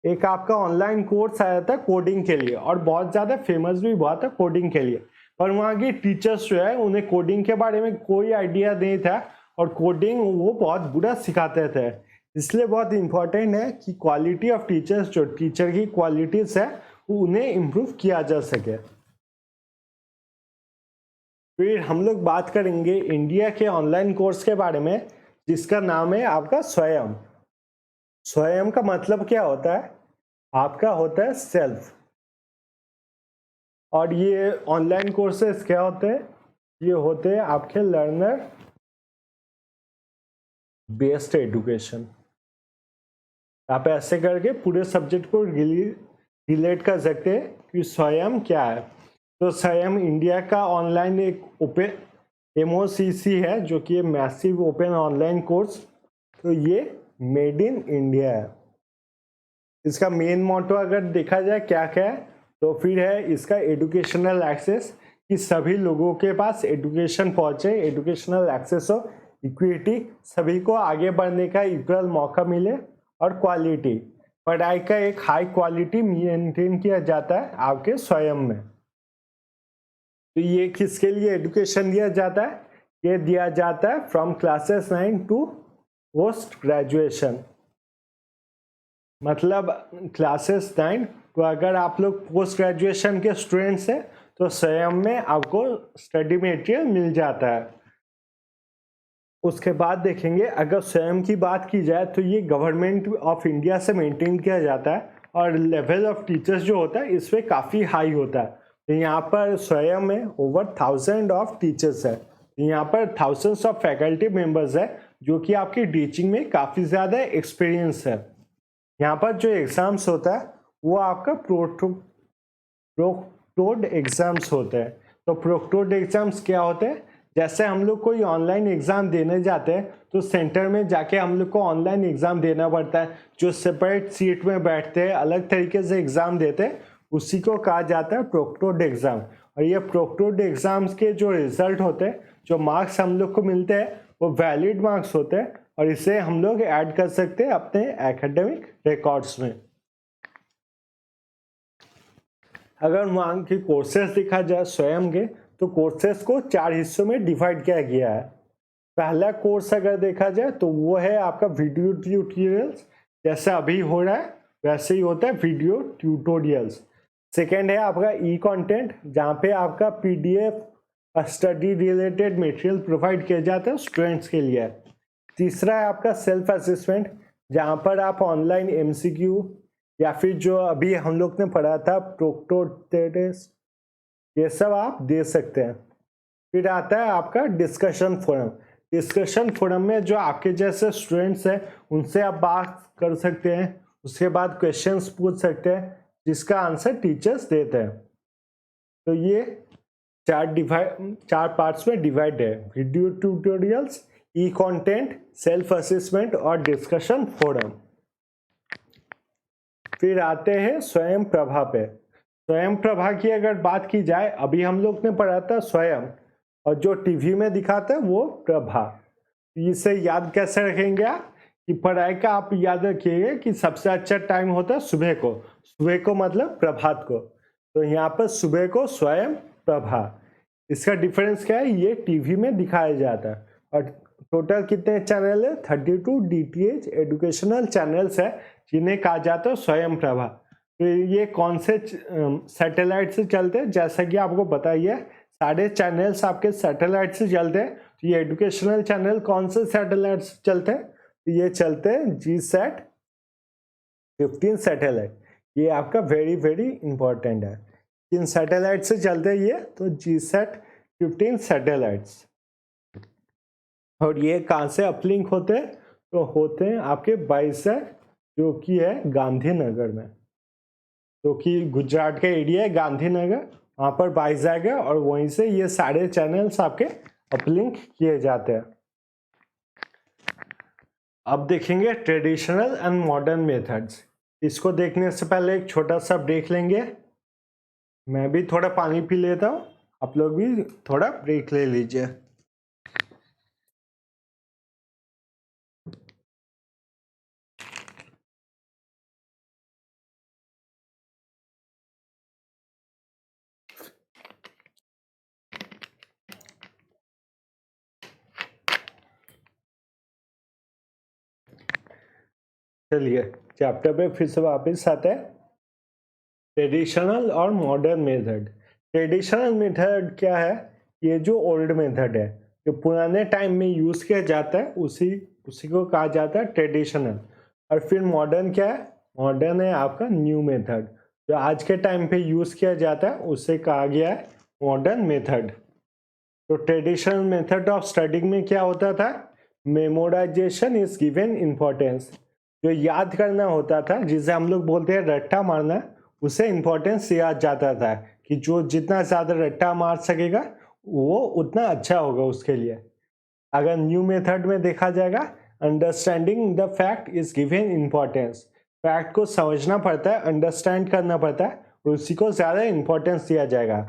एक आपका ऑनलाइन कोर्स आया था कोडिंग के लिए और बहुत ज़्यादा फेमस भी हुआ था कोडिंग के लिए, पर वहाँ की टीचर्स जो है उन्हें कोडिंग के बारे में कोई आइडिया नहीं था और कोडिंग वो बहुत बुरा सिखाते थे। इसलिए बहुत इंपॉर्टेंट है कि क्वालिटी ऑफ टीचर्स, जो टीचर की क्वालिटीज़ है उन्हें इम्प्रूव किया जा सके। फिर हम लोग बात करेंगे इंडिया के ऑनलाइन कोर्स के बारे में जिसका नाम है आपका स्वयं। स्वयं का मतलब क्या होता है, आपका होता है सेल्फ। और ये ऑनलाइन कोर्सेज क्या होते हैं, ये होते हैं आपके लर्नर बेस्ड एजुकेशन। आप ऐसे करके पूरे सब्जेक्ट को रिलेट कर सकते हैं कि स्वयं क्या है। तो स्वयं इंडिया का ऑनलाइन एक ओपन MOOC है जो कि मैसिव ओपन ऑनलाइन कोर्स, तो ये मेड इन इंडिया है। इसका मेन मोटो अगर देखा जाए क्या क्या है, तो फिर है इसका एजुकेशनल एक्सेस, कि सभी लोगों के पास एजुकेशन पहुंचे, एजुकेशनल एक्सेस हो, इक्विटी, सभी को आगे बढ़ने का इक्वल मौका मिले, और क्वालिटी, पढ़ाई का एक हाई क्वालिटी मेंटेन किया जाता है आपके स्वयं में। तो ये किसके लिए एजुकेशन दिया जाता है, ये दिया जाता है from classes 9 to post graduation. मतलब क्लासेस 9 तो अगर आप लोग पोस्ट ग्रेजुएशन के स्टूडेंट्स हैं तो स्वयं में आपको स्टडी मटेरियल मिल जाता है। उसके बाद देखेंगे अगर स्वयं की बात की जाए तो ये गवर्नमेंट ऑफ इंडिया से मेंटेन किया जाता है और लेवल ऑफ टीचर्स जो होता है इस पर काफ़ी हाई होता है। तो यहाँ पर स्वयं में ओवर 1000 ऑफ टीचर्स है, यहाँ पर थाउजेंड्स ऑफ फैकल्टी मेंबर्स है जो कि आपकी टीचिंग में काफ़ी ज़्यादा एक्सपीरियंस है। यहाँ पर जो एग्ज़ाम्स होता है वो आपका प्रोक्टोर्ड एग्जाम्स होते हैं। तो प्रोक्टोर्ड एग्जाम्स क्या होते हैं? जैसे हम लोग कोई ऑनलाइन एग्जाम देने जाते हैं तो सेंटर में जाके हम लोग को ऑनलाइन एग्जाम देना पड़ता है, जो सेपरेट सीट में बैठते हैं अलग तरीके से एग्जाम देते हैं, उसी को कहा जाता है प्रोक्टोर्ड एग्जाम। और ये प्रोक्टोर्ड एग्जाम्स के जो रिजल्ट होते हैं, जो मार्क्स हम लोग को मिलते हैं, वो वैलिड मार्क्स होते हैं और इसे हम लोग ऐड कर सकते हैं अपने एकेडमिक रिकॉर्ड्स में। अगर मान के कोर्सेज देखा जाए स्वयं के, तो कोर्सेज को 4 हिस्सों में डिवाइड किया गया है। पहला कोर्स अगर देखा जाए तो वो है आपका वीडियो ट्यूटोरियल्स, जैसे अभी हो रहा है वैसे ही होता है वीडियो ट्यूटोरियल्स। सेकेंड है आपका ई कंटेंट, जहाँ पे आपका PDF study related material provide किया जाता है स्टूडेंट्स के लिए। तीसरा है आपका सेल्फ असेसमेंट, जहाँ पर आप ऑनलाइन एमसीक्यू या फिर जो अभी हम लोग ने पढ़ा था प्रोक्टोटेस्ट, ये सब आप दे सकते हैं। फिर आता है आपका डिस्कशन फोरम। डिस्कशन फोरम में जो आपके जैसे स्टूडेंट्स हैं उनसे आप बात कर सकते हैं, उसके बाद क्वेश्चंस पूछ सकते हैं जिसका आंसर टीचर्स देते हैं। तो ये चार पार्ट्स में डिवाइड है: वीडियो ट्यूटोरियल्स, ई कंटेंट, सेल्फ असेसमेंट और डिस्कशन फोरम। फिर आते हैं स्वयं प्रभा पे। स्वयं प्रभा की अगर बात की जाए, अभी हम लोग ने पढ़ा था स्वयं, और जो टीवी में दिखाता है वो प्रभा। इसे याद कैसे रखेंगे आप? कि पढ़ाई का आप याद रखिएगा कि सबसे अच्छा टाइम होता है सुबह को। सुबह को मतलब प्रभात को, तो यहाँ पर सुबह को स्वयं प्रभा। इसका डिफरेंस क्या है? ये टीवी में दिखाया जाता है। और टोटल कितने चैनल है? 32 डीटीएच एजुकेशनल चैनल्स है जिन्हें कहा जाता है स्वयं प्रभा। तो ये कौन से सैटेलाइट से चलते हैं? जैसा कि आपको पता ही है, सारे चैनल्स आपके सैटेलाइट से चलते हैं। तो ये एजुकेशनल चैनल कौन से सैटेलाइट से चलते हैं? तो ये चलते हैं GSAT 15 सैटेलाइट। ये आपका वेरी वेरी इंपॉर्टेंट है। किन सैटेलाइट से चलते हैं ये? तो GSAT 15 सैटेलाइट्स। और ये कहाँ से अपलिंक होते हैं? तो होते हैं आपके बाइसैट, जो कि है गांधीनगर में, जो कि गुजरात का एरिया है गांधीनगर, वहाँ पर वाइजैग है, और वहीं से ये सारे चैनल्स आपके अपलिंक किए जाते हैं। अब देखेंगे ट्रेडिशनल एंड मॉडर्न मेथड्स। इसको देखने से पहले एक छोटा सा ब्रेक लेंगे। मैं भी थोड़ा पानी पी लेता हूँ, आप लोग भी थोड़ा ब्रेक ले लीजिए। चलिए चैप्टर पे फिर से वापस आते हैं। ट्रेडिशनल और मॉडर्न मेथड। ट्रेडिशनल मेथड क्या है? ये जो ओल्ड मेथड है, जो पुराने टाइम में यूज किया जाता है, उसी को कहा जाता है ट्रेडिशनल। और फिर मॉडर्न क्या है? मॉडर्न है आपका न्यू मेथड, जो आज के टाइम पे यूज किया जाता है, उसे कहा गया है मॉडर्न मेथड। तो ट्रेडिशनल मेथड ऑफ स्टडिंग में क्या होता था? Memorisation is given importance. जो याद करना होता था, जिसे हम लोग बोलते हैं रट्टा मारना, उसे इम्पोर्टेंस दिया जाता था कि जो जितना ज़्यादा रट्टा मार सकेगा वो उतना अच्छा होगा उसके लिए। अगर न्यू मेथड में देखा जाएगा, understanding the fact is given importance. Fact को समझना पड़ता है, अंडरस्टैंड करना पड़ता है, और उसी को ज़्यादा इम्पोर्टेंस दिया जाएगा।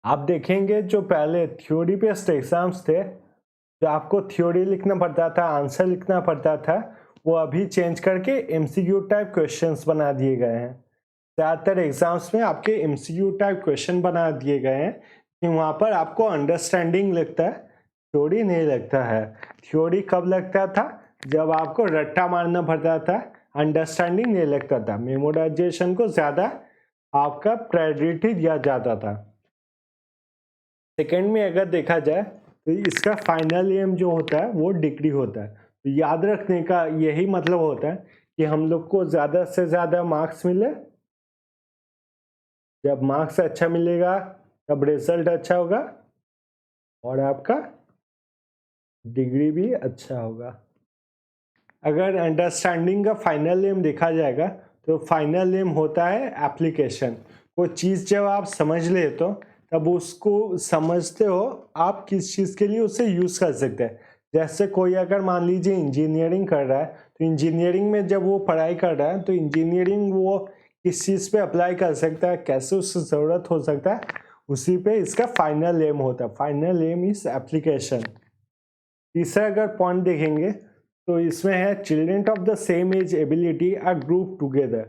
आप देखेंगे जो पहले थ्योरी बेस्ड एग्जाम्स थे, जो आपको थ्योरी लिखना पड़ता था, आंसर लिखना पड़ता था, वो अभी चेंज करके एमसीक्यू टाइप क्वेश्चंस बना दिए गए हैं। ज़्यादातर एग्जाम्स में आपके एमसीक्यू टाइप क्वेश्चन बना दिए गए हैं कि वहाँ पर आपको अंडरस्टैंडिंग लगता है, थ्योरी नहीं लगता है। थ्योरी कब लगता था? जब आपको रट्टा मारना पड़ता था, अंडरस्टैंडिंग नहीं लगता था। मेमोराइजेशन को ज़्यादा आपका प्रायोरिटी दिया जाता था। सेकेंड में अगर देखा जाए तो इसका फाइनल एम जो होता है वो डिग्री होता है। तो याद रखने का यही मतलब होता है कि हम लोग को ज़्यादा से ज़्यादा मार्क्स मिले। जब मार्क्स अच्छा मिलेगा तब रिजल्ट अच्छा होगा और आपका डिग्री भी अच्छा होगा। अगर अंडरस्टैंडिंग का फाइनल एम देखा जाएगा तो फाइनल एम होता है एप्लीकेशन। कोई चीज़ जब आप समझ लेते हो तब उसको समझते हो आप किस चीज़ के लिए उसे यूज़ कर सकते हैं। जैसे कोई अगर मान लीजिए इंजीनियरिंग कर रहा है, तो इंजीनियरिंग में जब वो पढ़ाई कर रहा है तो इंजीनियरिंग वो किस चीज़ पे अप्लाई कर सकता है, कैसे उससे ज़रूरत हो सकता है, उसी पे इसका फाइनल एम होता है। Final aim is application. तीसरा अगर पॉइंट देखेंगे तो इसमें है children of the same age ability are group together.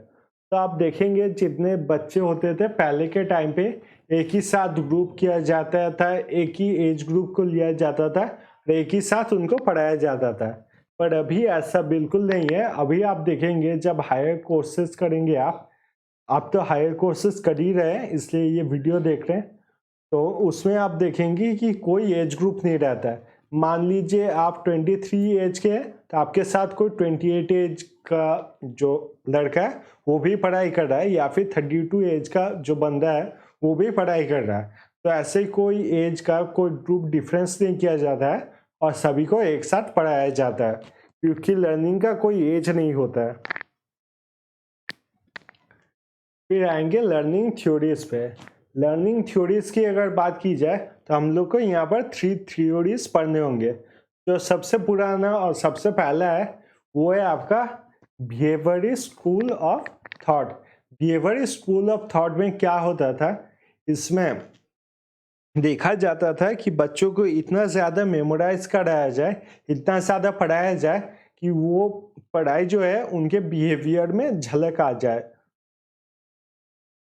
तो आप देखेंगे जितने बच्चे होते थे पहले के टाइम पे एक ही साथ ग्रुप किया जाता था, एक ही एज ग्रुप को लिया जाता था और एक ही साथ उनको पढ़ाया जाता था। पर अभी ऐसा बिल्कुल नहीं है। अभी आप देखेंगे जब हायर कोर्सेज करेंगे आप तो हायर कोर्सेज कर ही रहे हैं इसलिए ये वीडियो देख रहे हैं, तो उसमें आप देखेंगे कि कोई एज ग्रुप नहीं रहता है। मान लीजिए आप 23 एज के हैं तो आपके साथ कोई 28 एज का जो लड़का है वो भी पढ़ाई कर रहा है, या फिर 32 एज का जो बंदा है वो भी पढ़ाई कर रहा है। तो ऐसे कोई एज का कोई ग्रुप डिफरेंस नहीं किया जाता है और सभी को एक साथ पढ़ाया जाता है, क्योंकि लर्निंग का कोई एज नहीं होता है। फिर आएंगे लर्निंग थ्योरीज पे। लर्निंग थ्योरीज की अगर बात की जाए तो हम लोग को यहाँ पर 3 थ्योरीज पढ़ने होंगे। जो सबसे पुराना और सबसे पहला है वो है आपका behaviourist school of thought. Behaviourist school of thought में क्या होता था, इसमें देखा जाता था कि बच्चों को इतना ज़्यादा मेमोराइज कराया जाए, इतना ज़्यादा पढ़ाया जाए कि वो पढ़ाई जो है उनके बिहेवियर में झलक आ जाए,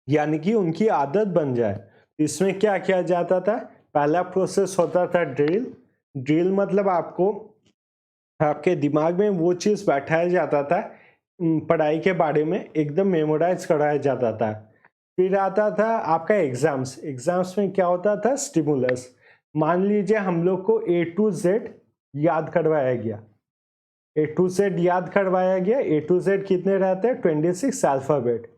यानी कि उनकी आदत बन जाए। इसमें क्या किया जाता था, पहला प्रोसेस होता था ड्रिल। ड्रिल मतलब आपको आपके दिमाग में वो चीज़ बैठाया जाता था, पढ़ाई के बारे में एकदम मेमोराइज कराया जाता था। फिर आता था आपका एग्जाम्स। एग्जाम्स में क्या होता था, स्टिमुलस। मान लीजिए हम लोग को A to Z याद करवाया गया। A to Z याद करवाया गया। A to Z कितने रहते हैं, 26 अल्फ़ाबेट।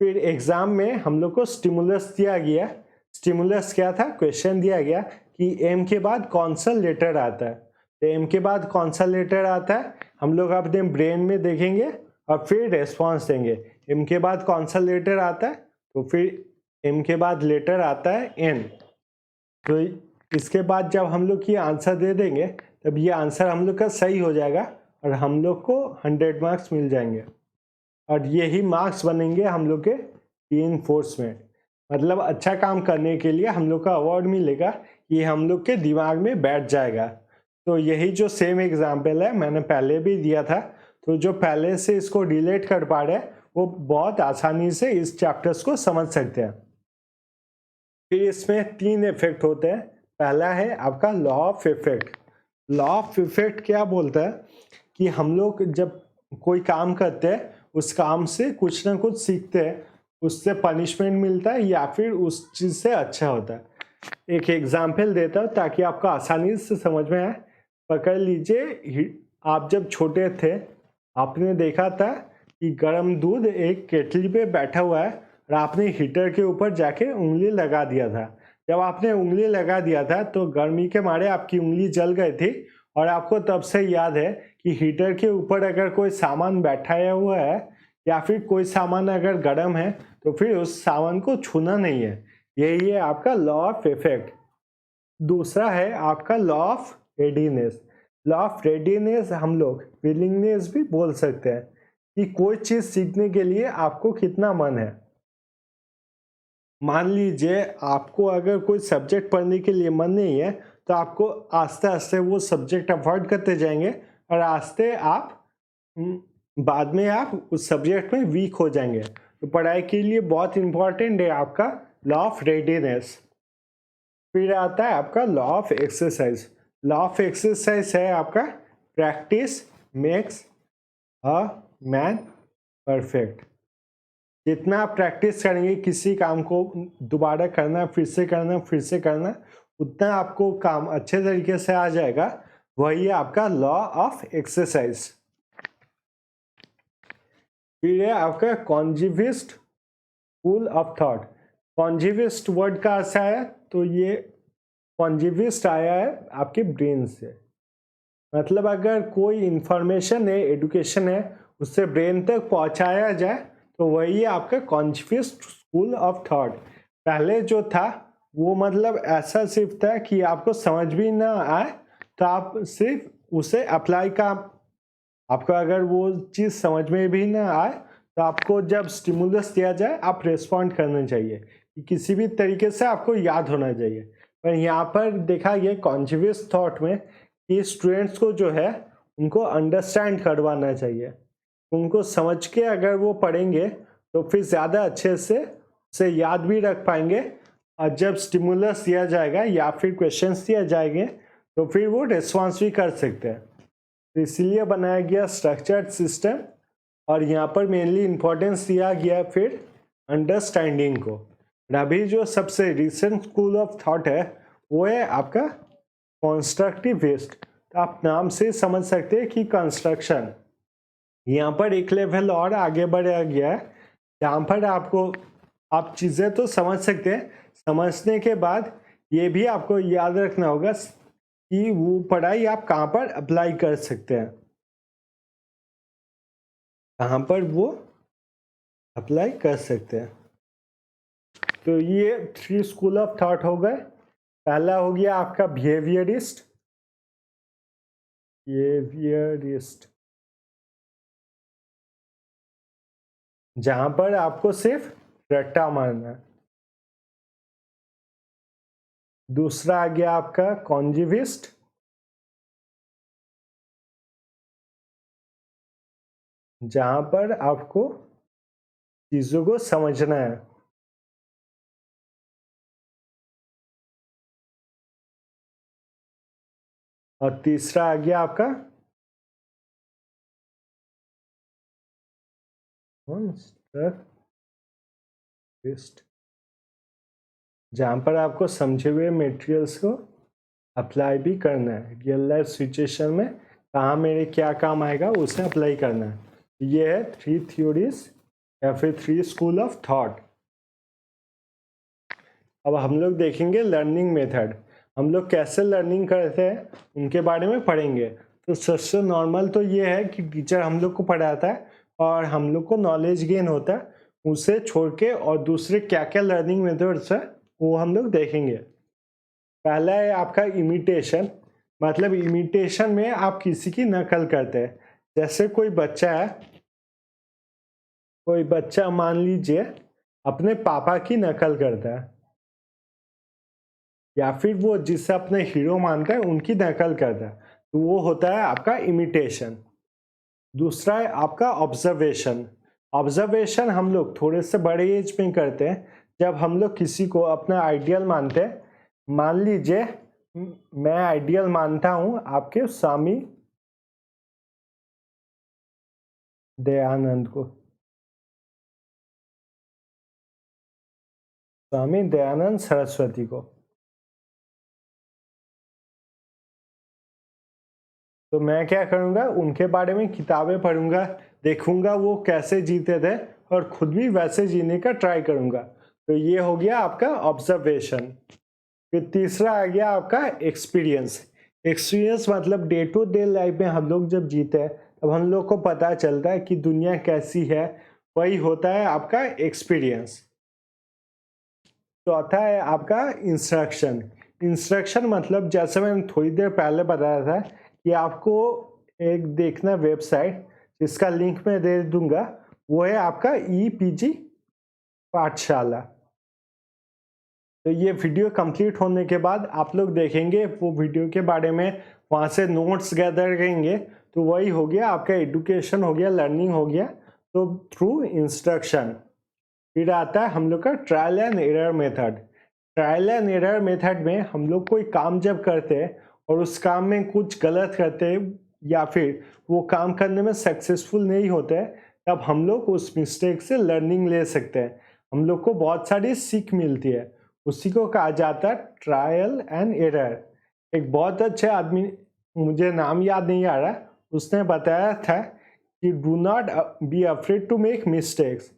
फिर एग्जाम में हम लोग को स्टिमुलस दिया गया। स्टिमुलस क्या था, क्वेश्चन दिया गया कि एम के बाद कौन सा लेटर आता है। तो एम के बाद कौन सा लेटर आता है हम लोग अपने ब्रेन में देखेंगे और फिर रेस्पॉन्स देंगे। एम के बाद कौन सा लेटर आता है, तो फिर एम के बाद लेटर आता है एन। तो इसके बाद जब हम लोग ये आंसर दे देंगे तब ये आंसर हम लोग का सही हो जाएगा और हम लोग को 100 मार्क्स मिल जाएंगे। और यही मार्क्स बनेंगे हम लोग के रीइंफोर्समेंट, मतलब अच्छा काम करने के लिए हम लोग का अवार्ड मिलेगा, ये हम लोग के दिमाग में बैठ जाएगा। तो यही जो सेम एग्जाम्पल है मैंने पहले भी दिया था, तो जो पहले से इसको रिलेट कर पा रहे हैं वो बहुत आसानी से इस चैप्टर्स को समझ सकते हैं। फिर इसमें 3 इफेक्ट होते हैं। पहला है आपका law of effect. Law of effect क्या बोलता है कि हम लोग जब कोई काम करते हैं उस काम से कुछ ना कुछ सीखते हैं, उससे पनिशमेंट मिलता है या फिर उस चीज़ से अच्छा होता है। एक एग्जाम्पल देता हूँ ताकि आपको आसानी से समझ में आए। पकड़ लीजिए आप जब छोटे थे आपने देखा था कि गर्म दूध एक केटली पे बैठा हुआ है और आपने हीटर के ऊपर जाके उंगली लगा दिया था। जब आपने उंगली लगा दिया था तो गर्मी के मारे आपकी उंगली जल गई थी और आपको तब से याद है कि हीटर के ऊपर अगर कोई सामान बैठाया हुआ है या फिर कोई सामान अगर गर्म है तो फिर उस सामान को छूना नहीं है। यही है आपका लॉ ऑफ इफेक्ट। दूसरा है आपका law of readiness. Law of readiness हम लोग विलिंगनेस भी बोल सकते हैं कि कोई चीज़ सीखने के लिए आपको कितना मन है। मान लीजिए आपको अगर कोई सब्जेक्ट पढ़ने के लिए मन नहीं है तो आपको आस्ते आस्ते वो सब्जेक्ट अवॉइड करते जाएंगे और आस्ते आप बाद में आप उस सब्जेक्ट में वीक हो जाएंगे। तो पढ़ाई के लिए बहुत इंपॉर्टेंट है आपका लॉ ऑफ रेडीनेस। फिर आता है आपका law of exercise. Law of exercise है आपका practice makes a man perfect. जितना आप प्रैक्टिस करेंगे किसी काम को दोबारा करना, फिर से करना, फिर से करना, उतना आपको काम अच्छे तरीके से आ जाएगा। वही है आपका लॉ ऑफ एक्सरसाइज। फिर है आपका कॉन्जिविस्ट स्कूल ऑफ थॉट। कॉन्जिविस्ट वर्ड का अर्थ है, तो ये कॉन्जिविस्ट आया है आपके ब्रेन से। मतलब अगर कोई इंफॉर्मेशन है, एडुकेशन है, उससे ब्रेन तक पहुंचाया जाए, तो वही आपका कॉन्शियस स्कूल ऑफ थॉट। पहले जो था वो मतलब ऐसा सिर्फ था कि आपको समझ भी ना आए तो आप सिर्फ उसे अप्लाई का, आपको अगर वो चीज़ समझ में भी ना आए तो आपको जब स्टिमुलस दिया जाए आप रिस्पॉन्ड करना चाहिए, कि किसी भी तरीके से आपको याद होना चाहिए। पर यहाँ पर देखा गया कॉन्शियस थॉट में कि स्टूडेंट्स को जो है उनको अंडरस्टैंड करवाना चाहिए, उनको समझ के अगर वो पढ़ेंगे तो फिर ज़्यादा अच्छे से उसे याद भी रख पाएंगे, और जब स्टिमुलस दिया जाएगा या फिर क्वेश्चंस दिया जाएंगे तो फिर वो रिस्पॉन्स भी कर सकते हैं। तो इसलिए बनाया गया स्ट्रक्चर्ड सिस्टम, और यहाँ पर मेनली इम्पोर्टेंस दिया गया फिर अंडरस्टैंडिंग को। अभी जो सबसे रिसेंट स्कूल ऑफ थॉट है वो है आपका कंस्ट्रक्टिविस्ट। तो आप नाम से समझ सकते हैं कि कंस्ट्रक्शन यहाँ पर एक लेवल और आगे बढ़ाया गया है, जहाँ पर आपको आप चीज़ें तो समझ सकते हैं, समझने के बाद ये भी आपको याद रखना होगा कि वो पढ़ाई आप कहाँ पर अप्लाई कर सकते हैं, कहाँ पर वो अप्लाई कर सकते हैं। तो ये 3 स्कूल ऑफ थॉट हो गए। पहला हो गया आपका बिहेवियरिस्ट, जहां पर आपको सिर्फ रट्टा मारना है। दूसरा आ गया आपका कॉन्जिविस्ट, जहां पर आपको चीजों को समझना है। और तीसरा आ गया आपका कंस्ट्रक्टिविस्ट, जहां पर आपको समझे हुए मटेरियल्स को अप्लाई भी करना है, रियल लाइफ सिचुएशन में कहाँ मेरे क्या काम आएगा उसे अप्लाई करना है। ये है 3 थ्योरीज या फिर 3 स्कूल ऑफ थॉट। अब हम लोग देखेंगे लर्निंग मेथड, हम लोग कैसे लर्निंग करते हैं उनके बारे में पढ़ेंगे। तो सबसे नॉर्मल तो ये है कि टीचर हम लोग को पढ़ाता है और हम लोग को नॉलेज गेन होता है, उसे छोड़ के और दूसरे क्या क्या लर्निंग मेथड्स है वो हम लोग देखेंगे। पहला है आपका इमिटेशन, मतलब इमिटेशन में आप किसी की नकल करते हैं। जैसे कोई बच्चा है, कोई बच्चा मान लीजिए अपने पापा की नकल करता है, या फिर वो जिसे अपने हीरो मानता है उनकी नकल करता है, तो वो होता है आपका इमिटेशन। दूसरा है आपका ऑब्जर्वेशन। ऑब्जर्वेशन हम लोग थोड़े से बड़े एज में करते हैं, जब हम लोग किसी को अपना आइडियल मानते हैं। मान लीजिए मैं आइडियल मानता हूं आपके स्वामी दयानंद को, स्वामी दयानंद सरस्वती को। तो मैं क्या करूँगा, उनके बारे में किताबें पढ़ूंगा, देखूंगा वो कैसे जीते थे और खुद भी वैसे जीने का ट्राई करूंगा। तो ये हो गया आपका ऑब्जर्वेशन। फिर तीसरा आ गया आपका एक्सपीरियंस। एक्सपीरियंस मतलब डे टू डे लाइफ में हम लोग जब जीते हैं तब हम लोग को पता चलता है कि दुनिया कैसी है, वही होता है आपका एक्सपीरियंस। चौथा है आपका इंस्ट्रक्शन। इंस्ट्रक्शन मतलब जैसे मैंने थोड़ी देर पहले बताया था कि आपको एक देखना वेबसाइट जिसका लिंक मैं दे दूंगा, वो है आपका EPG पाठशाला। तो ये वीडियो कंप्लीट होने के बाद आप लोग देखेंगे वो वीडियो के बारे में, वहाँ से नोट्स गैदर करेंगे, तो वही हो गया आपका एजुकेशन हो गया, लर्निंग हो गया। तो थ्रू इंस्ट्रक्शन। फिर आता है हम लोग का trial and error method. Trial and error method में हम लोग कोई काम जब करते हैं और उस काम में कुछ गलत करते हैं या फिर वो काम करने में सक्सेसफुल नहीं होते हैं, तब हम लोग उस मिस्टेक से लर्निंग ले सकते हैं, हम लोग को बहुत सारी सीख मिलती है। उसी को कहा जाता है ट्रायल एंड एरर। एक बहुत अच्छे आदमी, मुझे नाम याद नहीं आ रहा, उसने बताया था कि do not be afraid to make mistakes,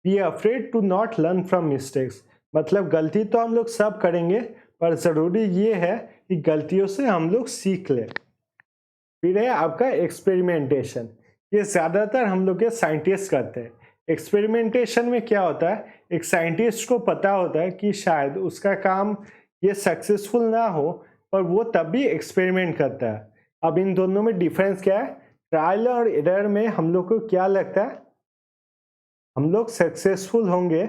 be afraid to not learn from mistakes. मतलब गलती तो हम लोग सब करेंगे, पर ज़रूरी ये है कि गलतियों से हम लोग सीख लें। फिर है आपका एक्सपेरिमेंटेशन, ये ज़्यादातर हम लोग के साइंटिस्ट करते हैं। एक्सपेरिमेंटेशन में क्या होता है, एक साइंटिस्ट को पता होता है कि शायद उसका काम ये सक्सेसफुल ना हो, पर वो तब भी एक्सपेरिमेंट करता है। अब इन दोनों में डिफरेंस क्या है? ट्रायल और एरर में हम लोग को क्या लगता है, हम लोग सक्सेसफुल होंगे,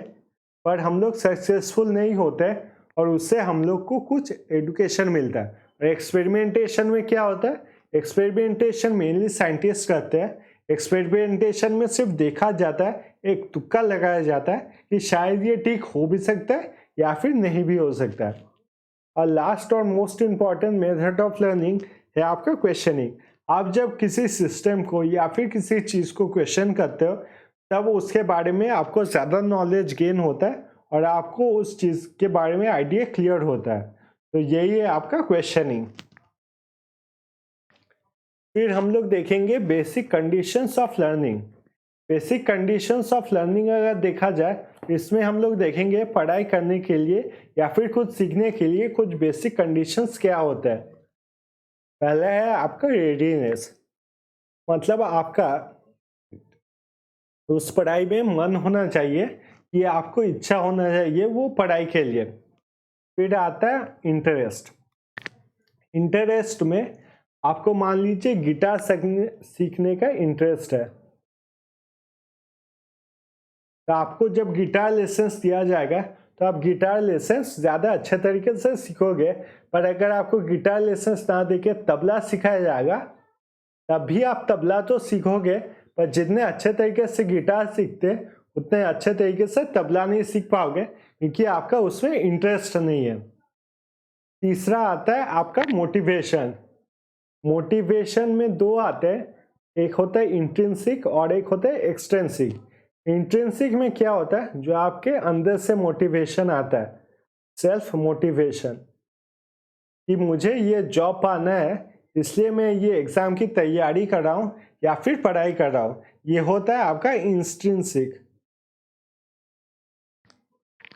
पर हम लोग सक्सेसफुल नहीं होते और उससे हम लोग को कुछ एडुकेशन मिलता है। और एक्सपेरिमेंटेशन में क्या होता है, एक्सपेरिमेंटेशन मेनली साइंटिस्ट करते हैं। एक्सपेरिमेंटेशन में सिर्फ देखा जाता है, एक तुक्का लगाया जाता है कि शायद ये ठीक हो भी सकता है या फिर नहीं भी हो सकता है। और लास्ट और most important method of learning है आपका क्वेश्चनिंग। आप जब किसी सिस्टम को या फिर किसी चीज़ को क्वेश्चन करते हो, तब उसके बारे में आपको ज़्यादा नॉलेज गेन होता है और आपको उस चीज़ के बारे में आइडिया क्लियर होता है। तो यही है आपका क्वेश्चनिंग। फिर हम लोग देखेंगे basic conditions of learning. Basic conditions of learning अगर देखा जाए, इसमें हम लोग देखेंगे पढ़ाई करने के लिए या फिर कुछ सीखने के लिए कुछ बेसिक कंडीशंस क्या होता है। पहला है आपका रेडीनेस, मतलब आपका उस पढ़ाई में मन होना चाहिए, कि आपको इच्छा होना चाहिए वो पढ़ाई के लिए। फिर आता है इंटरेस्ट। इंटरेस्ट में आपको मान लीजिए गिटार सीखने का इंटरेस्ट है, तो आपको जब गिटार लेसन्स दिया जाएगा तो आप गिटार लेसन्स ज़्यादा अच्छे तरीके से सीखोगे। पर अगर आपको गिटार लेसन्स ना देके तबला सिखाया जाएगा, तब भी आप तबला तो सीखोगे, पर जितने अच्छे तरीके से गिटार सीखते उतने अच्छे तरीके से तबला नहीं सीख पाओगे, क्योंकि आपका उसमें इंटरेस्ट नहीं है। तीसरा आता है आपका मोटिवेशन। मोटिवेशन में दो आते हैं, एक होता है इंट्रिंसिक और एक होता है एक्सट्रिंसिक। इंट्रिंसिक में क्या होता है, जो आपके अंदर से मोटिवेशन आता है, सेल्फ मोटिवेशन, कि मुझे ये जॉब पाना है इसलिए मैं ये एग्जाम की तैयारी कर रहा हूँ या फिर पढ़ाई कर रहा हूँ। ये होता है आपका इंट्रिंसिक,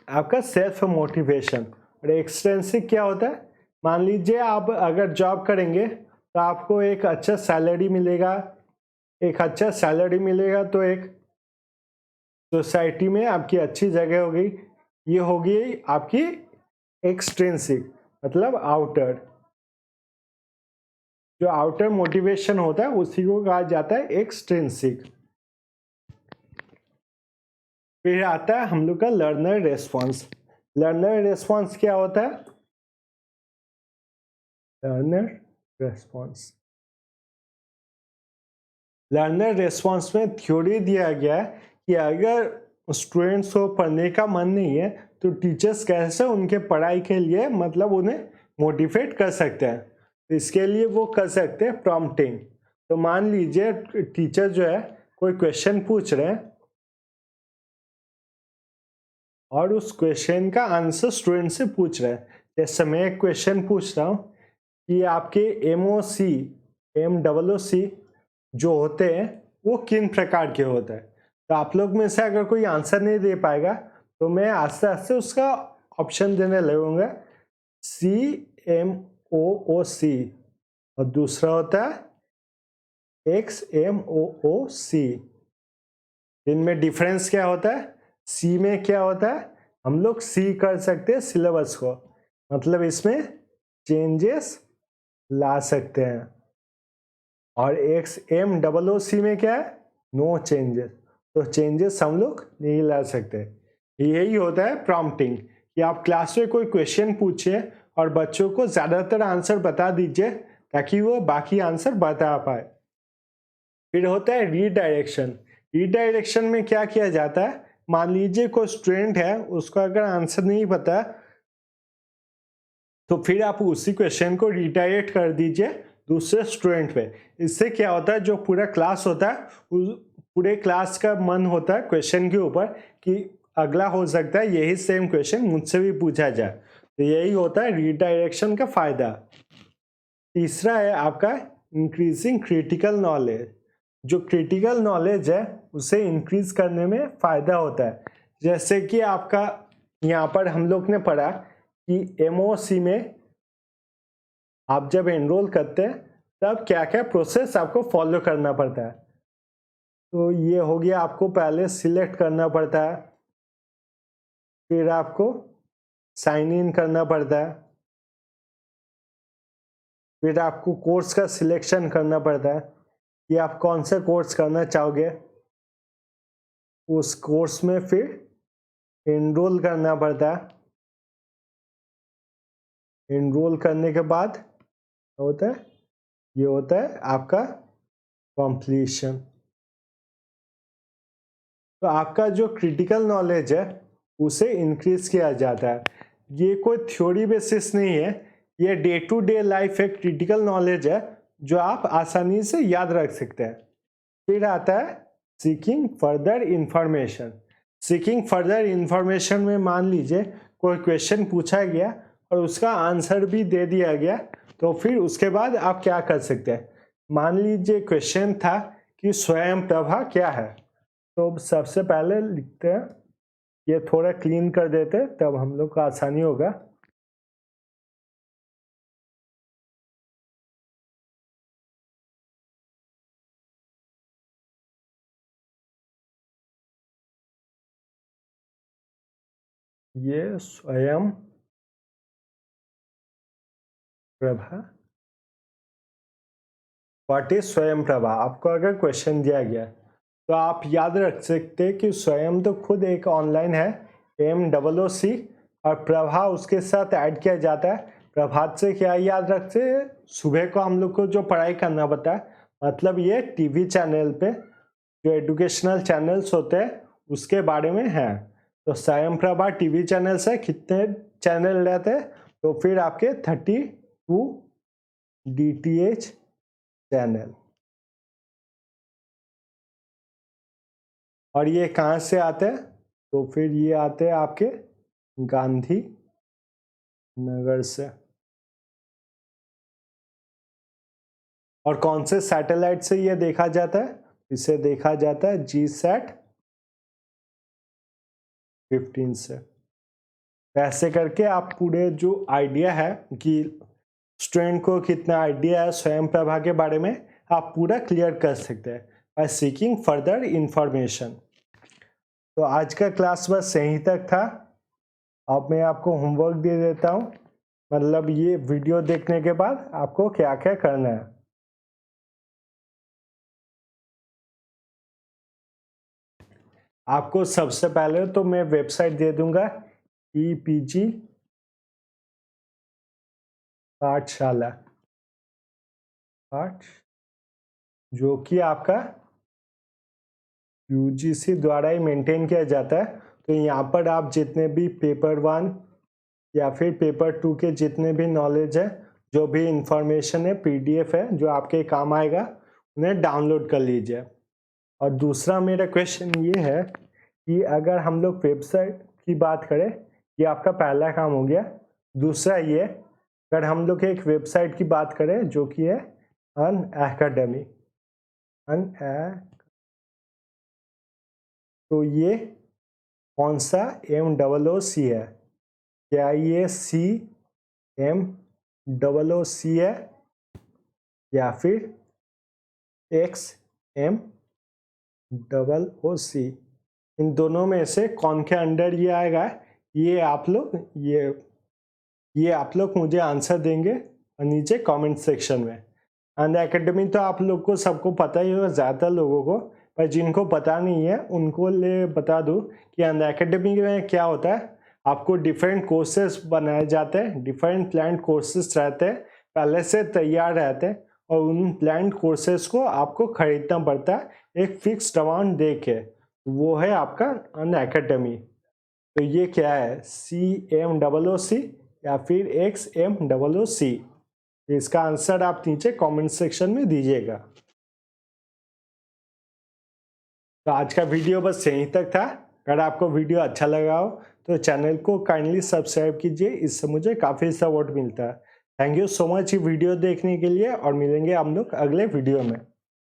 आपका सेल्फ मोटिवेशन। और एक्सट्रिंसिक क्या होता है, मान लीजिए आप अगर जॉब करेंगे तो आपको एक अच्छा सैलरी मिलेगा, एक अच्छा सैलरी मिलेगा तो एक सोसाइटी में आपकी अच्छी जगह होगी। ये होगी आपकी एक्सट्रिंसिक, मतलब आउटर। जो आउटर मोटिवेशन होता है उसी को कहा जाता है एक्सट्रिंसिक। फिर आता है हम लोग का लर्नर रेस्पॉन्स। लर्नर रेस्पॉन्स क्या होता है, लर्नर रेस्पॉन्स, लर्नर रेस्पॉन्स में थ्योरी दिया गया है कि अगर स्टूडेंट्स को पढ़ने का मन नहीं है तो टीचर्स कैसे उनके पढ़ाई के लिए मतलब उन्हें मोटिवेट कर सकते हैं। तो इसके लिए वो कर सकते हैं प्रॉम्प्टिंग। तो मान लीजिए टीचर जो है कोई क्वेश्चन पूछ रहे हैं और उस क्वेश्चन का आंसर स्टूडेंट से पूछ रहे हैं। जैसे मैं एक क्वेश्चन पूछ रहा हूँ कि आपके MOC MOOC जो होते हैं वो किन प्रकार के होते हैं। तो आप लोग में से अगर कोई आंसर नहीं दे पाएगा तो मैं आस्ते आस्ते उसका ऑप्शन देने लगूंगा, CMOOC और दूसरा होता है XMOOC। इनमें डिफरेंस क्या होता है, सी में क्या होता है, हम लोग सी कर सकते हैं सिलेबस को, मतलब इसमें चेंजेस ला सकते हैं। और XMOOC में क्या है, नो चेंजेस, तो चेंजेस हम लोग नहीं ला सकते। यही होता है प्रॉम्प्टिंग, कि आप क्लास में कोई क्वेश्चन पूछिए और बच्चों को ज़्यादातर आंसर बता दीजिए ताकि वो बाकी आंसर बता पाए। फिर होता है रीडायरेक्शन। रीडायरेक्शन में क्या किया जाता है, मान लीजिए कोई स्टूडेंट है उसको अगर आंसर नहीं पता तो फिर आप उसी क्वेश्चन को रीडायरेक्ट कर दीजिए दूसरे स्टूडेंट पे। इससे क्या होता है, जो पूरा क्लास होता है उस पूरे क्लास का मन होता है क्वेश्चन के ऊपर कि अगला हो सकता है यही सेम क्वेश्चन मुझसे भी पूछा जाए। तो यही होता है रीडायरेक्शन का फायदा। तीसरा है आपका इंक्रीजिंग क्रिटिकल नॉलेज। जो क्रिटिकल नॉलेज है उसे इंक्रीज करने में फायदा होता है। जैसे कि आपका यहाँ पर हम लोग ने पढ़ा कि MOOC में आप जब एनरोल करते हैं तब क्या क्या प्रोसेस आपको फॉलो करना पड़ता है। तो ये हो गया, आपको पहले सिलेक्ट करना पड़ता है, फिर आपको साइन इन करना पड़ता है, फिर आपको कोर्स का सिलेक्शन करना पड़ता है कि आप कौन से कोर्स करना चाहोगे। उस कोर्स में फिर एनरोल करना पड़ता है। एनरोल करने के बाद होता है, ये होता है आपका कंप्लीशन। तो आपका जो क्रिटिकल नॉलेज है उसे इंक्रीज किया जाता है। ये कोई थ्योरी बेसिस नहीं है, ये डे टू डे लाइफ एक क्रिटिकल नॉलेज है जो आप आसानी से याद रख सकते हैं। फिर आता है seeking further information. Seeking further information में मान लीजिए कोई क्वेश्चन पूछा गया और उसका आंसर भी दे दिया गया, तो फिर उसके बाद आप क्या कर सकते हैं। मान लीजिए क्वेश्चन था कि स्वयं प्रभा क्या है, तो सबसे पहले लिखते हैं, ये थोड़ा क्लीन कर देते तब हम लोग को आसानी होगा। ये स्वयं प्रभा, व्हाट इज स्वयं प्रभा। आपको अगर क्वेश्चन दिया गया तो आप याद रख सकते हैं कि स्वयं तो खुद एक ऑनलाइन है, MOOC, और प्रभा उसके साथ ऐड किया जाता है। प्रभात से क्या याद रखते हैं, सुबह को हम लोग को जो पढ़ाई करना पड़ता है, मतलब ये टीवी चैनल पे जो एजुकेशनल चैनल्स होते हैं उसके बारे में है। तो स्वयं प्रभा टीवी चैनल से कितने चैनल रहते हैं, तो फिर आपके 32 DTH चैनल। और ये कहाँ से आते हैं, तो फिर ये आते हैं आपके गांधी नगर से। और कौन से सैटेलाइट से ये देखा जाता है, इसे देखा जाता है GSAT 15 से। ऐसे करके आप पूरे जो आइडिया है कि स्टूडेंट को कितना आइडिया है स्वयं प्रभा के बारे में, आप पूरा क्लियर कर सकते हैं बाय सीकिंग फर्दर इंफॉर्मेशन। तो आज का क्लास बस यहीं तक था। अब मैं आपको होमवर्क दे देता हूँ, मतलब ये वीडियो देखने के बाद आपको क्या क्या करना है। आपको सबसे पहले तो मैं वेबसाइट दे दूंगा, EPG पाठशाला, जो कि आपका UGC द्वारा ही मेंटेन किया जाता है। तो यहाँ पर आप जितने भी पेपर 1 या फिर पेपर 2 के जितने भी नॉलेज है, जो भी इंफॉर्मेशन है, PDF है जो आपके काम आएगा, उन्हें डाउनलोड कर लीजिए। और दूसरा मेरा क्वेश्चन ये है कि अगर हम लोग वेबसाइट की बात करें, ये आपका पहला काम हो गया। दूसरा ये, अगर हम लोग एक वेबसाइट की बात करें जो कि है अनअकैडमी, तो ये कौन सा MOOC है, क्या ये CMOOC है या फिर XMOOC, इन दोनों में से कौन के अंडर ये आएगा, ये आप लोग मुझे आंसर देंगे नीचे कमेंट सेक्शन में। अनअकैडमी तो आप लोग को सबको पता ही होगा, ज़्यादातर लोगों को, पर जिनको पता नहीं है उनको ले बता दूं कि अनअकैडमी में क्या होता है। आपको डिफरेंट कोर्सेज बनाए जाते हैं, डिफरेंट प्लान्ड कोर्सेज रहते हैं, पहले से तैयार रहते हैं, और उन प्लान्ड कोर्सेज को आपको खरीदना पड़ता है एक फिक्स्ड अमाउंट दे के, वो है आपका अनअकैडमी। तो ये क्या है, CMOOC या फिर XMOOC, इसका आंसर आप नीचे कमेंट सेक्शन में दीजिएगा। तो आज का वीडियो बस यहीं तक था। अगर आपको वीडियो अच्छा लगा हो तो चैनल को काइंडली सब्सक्राइब कीजिए, इससे मुझे काफ़ी सपोर्ट मिलता है। थैंक यू सो मच ये वीडियो देखने के लिए, और मिलेंगे हम लोग अगले वीडियो में।